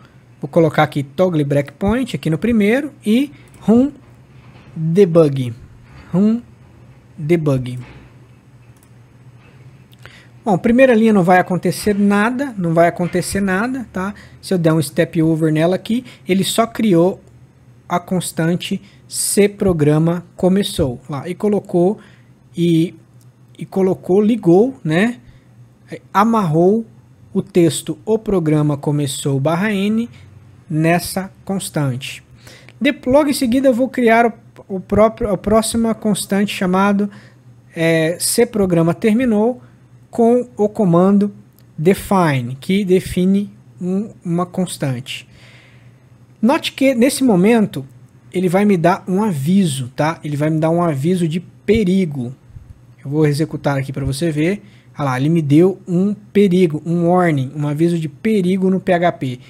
vou colocar aqui toggle breakpoint aqui no primeiro e run debug. Bom, primeira linha não vai acontecer nada, tá? Se eu der um step over nela aqui, ele só criou a constante C programa começou lá e colocou ligou, né? Amarrou o texto o programa começou barra N nessa constante. Logo em seguida eu vou criar a próxima constante chamado C programa terminou com o comando define, que define uma constante. Note que nesse momento ele vai me dar um aviso, tá? Ele vai me dar um aviso de perigo. Eu vou executar aqui para você ver. Olha lá, ele me deu um perigo, um warning, um aviso de perigo no PHP.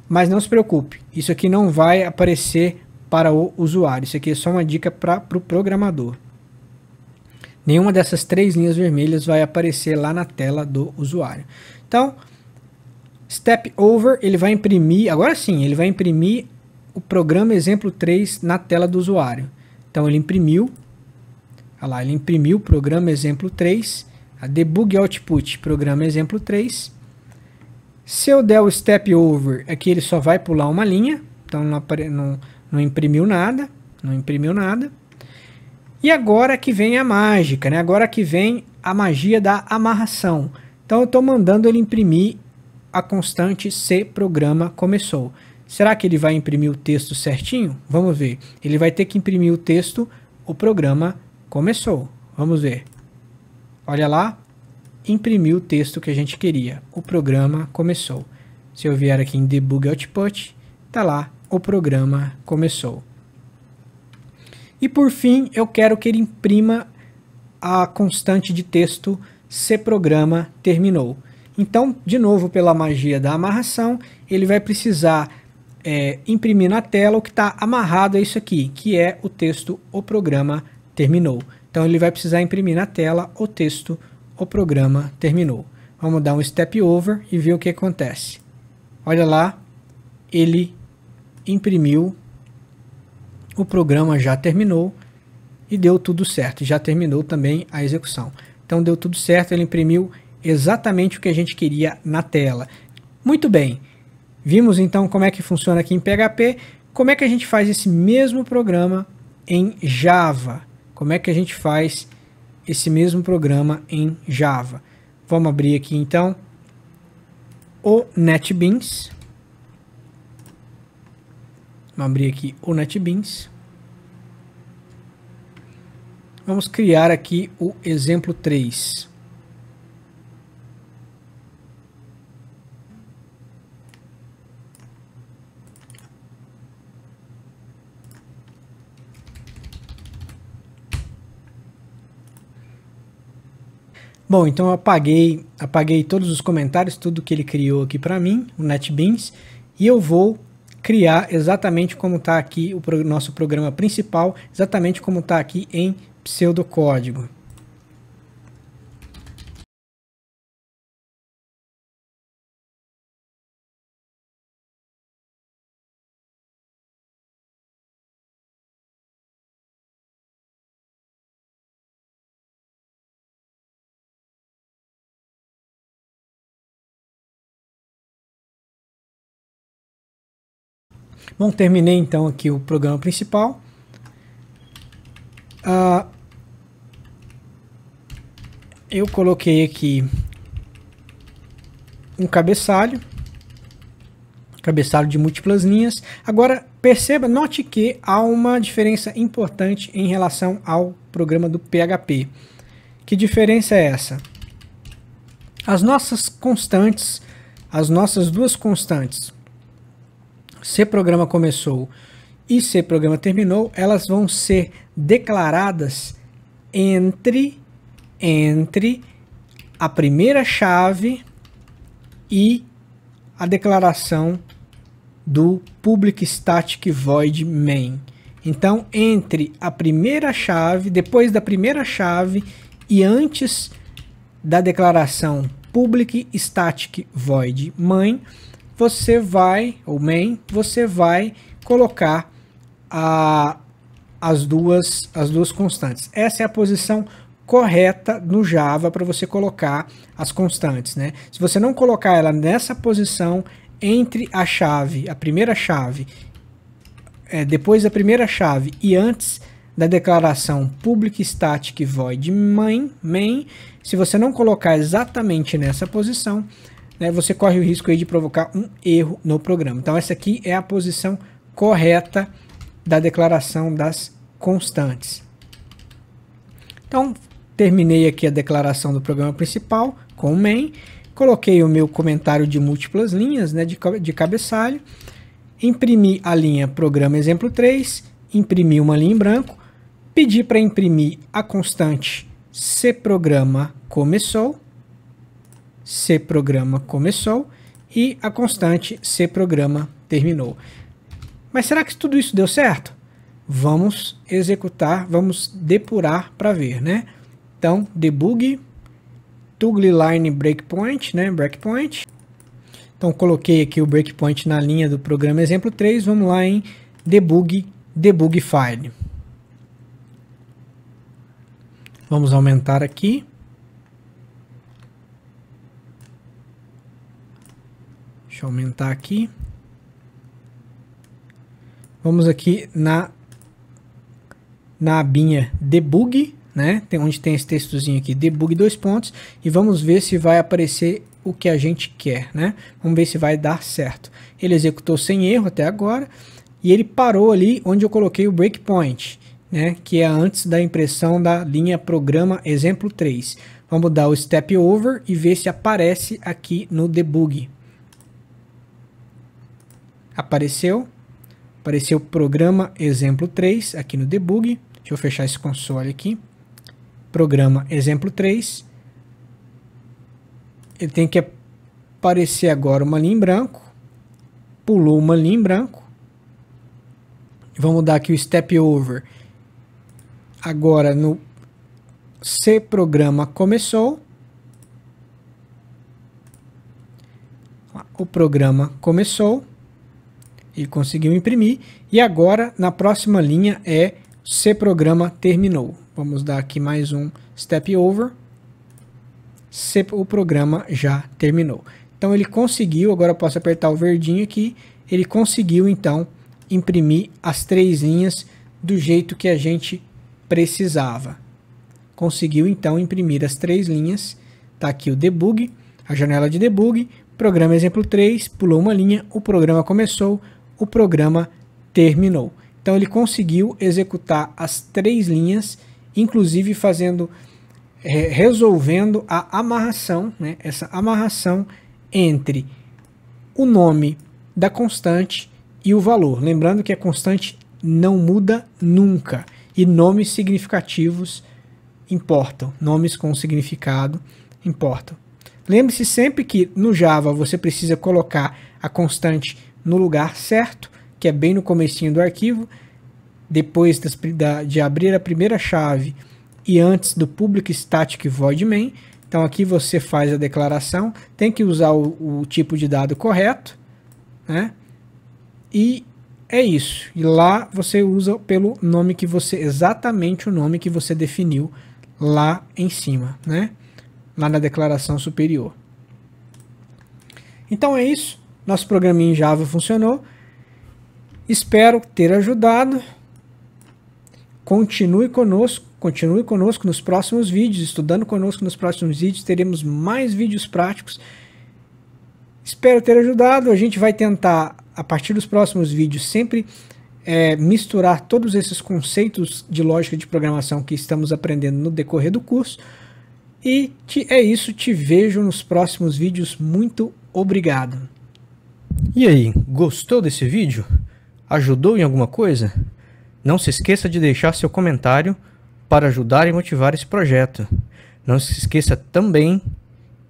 Mas não se preocupe, isso aqui não vai aparecer para o usuário. Isso aqui é só uma dica para o programador. Nenhuma dessas três linhas vermelhas vai aparecer lá na tela do usuário. Então, step over, ele vai imprimir, agora sim, ele vai imprimir o programa exemplo 3 na tela do usuário. Então ele imprimiu, olha lá, ele imprimiu o programa exemplo 3, a debug output, programa exemplo 3. Se eu der o step over, aqui ele só vai pular uma linha, então não imprimiu nada, não imprimiu nada. E agora que vem a mágica, né? Agora que vem a magia da amarração. Então eu estou mandando ele imprimir a constante se programa começou. Será que ele vai imprimir o texto certinho? Vamos ver. Ele vai ter que imprimir o texto o programa começou. Vamos ver. Olha lá. Imprimiu o texto que a gente queria. O programa começou. Se eu vier aqui em Debug Output, tá lá. O programa começou. E por fim, eu quero que ele imprima a constante de texto se programa terminou. Então, de novo, pela magia da amarração, ele vai precisar imprimir na tela o que está amarrado a isso aqui, que é o texto o programa terminou. Então, ele vai precisar imprimir na tela o texto o programa terminou. Vamos dar um step over e ver o que acontece. Olha lá, ele imprimiu, o programa já terminou e deu tudo certo. Já terminou também a execução. Então deu tudo certo, ele imprimiu exatamente o que a gente queria na tela. Muito bem, vimos então como é que funciona aqui em PHP, como é que a gente faz esse mesmo programa em Java. Como é que a gente faz esse mesmo programa em Java. Vamos abrir aqui então o NetBeans. Vamos abrir aqui o NetBeans. Vamos criar aqui o exemplo 3. Bom, então eu apaguei todos os comentários, tudo que ele criou aqui para mim, o NetBeans, e eu vou criar exatamente como está aqui o nosso programa principal, exatamente como está aqui em pseudocódigo. Bom, terminei então aqui o programa principal. Eu coloquei aqui um cabeçalho de múltiplas linhas. Agora perceba, note que há uma diferença importante em relação ao programa do PHP. Que diferença é essa? As nossas constantes, as nossas duas constantes, se programa começou e se programa terminou, elas vão ser declaradas entre a primeira chave e a declaração do public static void main. Então, entre a primeira chave, depois da primeira chave e antes da declaração public static void main, você vai colocar as duas constantes. Essa é a posição correta no Java para você colocar as constantes, né? Se você não colocar ela nessa posição entre a primeira chave, depois da primeira chave e antes da declaração public static void main, se você não colocar exatamente nessa posição, né, você corre o risco aí de provocar um erro no programa. Então essa aqui é a posição correta da declaração das constantes. Então terminei aqui a declaração do programa principal com o main, coloquei o meu comentário de múltiplas linhas, né, de cabeçalho, imprimi a linha programa exemplo 3, imprimi uma linha em branco, pedi para imprimir a constante se programa começou e a constante se programa terminou. Mas será que tudo isso deu certo? Vamos executar, vamos depurar para ver, né? Então, debug, toggle line breakpoint, né? Breakpoint. Então, coloquei aqui o breakpoint na linha do programa exemplo 3. Vamos lá em debug file. Vamos aumentar aqui. Deixa eu aumentar aqui. Vamos aqui na abinha Debug, né? Onde tem esse textozinho aqui, Debug 2 pontos, e vamos ver se vai aparecer o que a gente quer, né? Vamos ver se vai dar certo. Ele executou sem erro até agora, e ele parou ali onde eu coloquei o breakpoint, né? Que é antes da impressão da linha programa exemplo 3. Vamos dar o step over e ver se aparece aqui no debug. Apareceu programa exemplo 3 aqui no debug. Deixa eu fechar esse console aqui. Programa exemplo 3. Ele tem que aparecer agora uma linha em branco. Pulou uma linha em branco. Vamos dar aqui o step over. Agora no C programa começou. O programa começou. Ele conseguiu imprimir. E agora na próxima linha é C programa terminou. Vamos dar aqui mais um step over. O programa já terminou. Então ele conseguiu, agora eu posso apertar o verdinho aqui, ele conseguiu então imprimir as 3 linhas do jeito que a gente precisava. Conseguiu então imprimir as 3 linhas. Está aqui o debug, a janela de debug, programa exemplo 3, pulou uma linha, o programa começou, o programa terminou. Então ele conseguiu executar as 3 linhas, inclusive resolvendo a amarração, né? Essa amarração entre o nome da constante e o valor. Lembrando que a constante não muda nunca e nomes significativos importam. Nomes com significado importam. Lembre-se sempre que no Java você precisa colocar a constante no lugar certo, que é bem no comecinho do arquivo, depois de abrir a primeira chave e antes do public static void main. Então aqui você faz a declaração, tem que usar o tipo de dado correto, né? E é isso. E lá você usa pelo nome que exatamente o nome que você definiu lá em cima, né? Lá na declaração superior. Então é isso. Nosso programinha em Java funcionou. Espero ter ajudado. Continue conosco nos próximos vídeos, estudando conosco nos próximos vídeos, teremos mais vídeos práticos. Espero ter ajudado. A gente vai tentar, a partir dos próximos vídeos, sempre misturar todos esses conceitos de lógica de programação que estamos aprendendo no decorrer do curso. E é isso, te vejo nos próximos vídeos. Muito obrigado. E aí, gostou desse vídeo? Ajudou em alguma coisa? Não se esqueça de deixar seu comentário para ajudar e motivar esse projeto. Não se esqueça também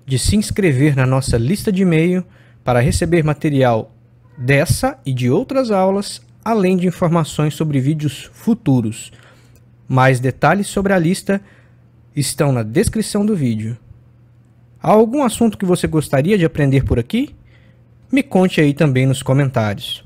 de se inscrever na nossa lista de e-mail para receber material dessa e de outras aulas, além de informações sobre vídeos futuros. Mais detalhes sobre a lista estão na descrição do vídeo. Há algum assunto que você gostaria de aprender por aqui? Me conte aí também nos comentários.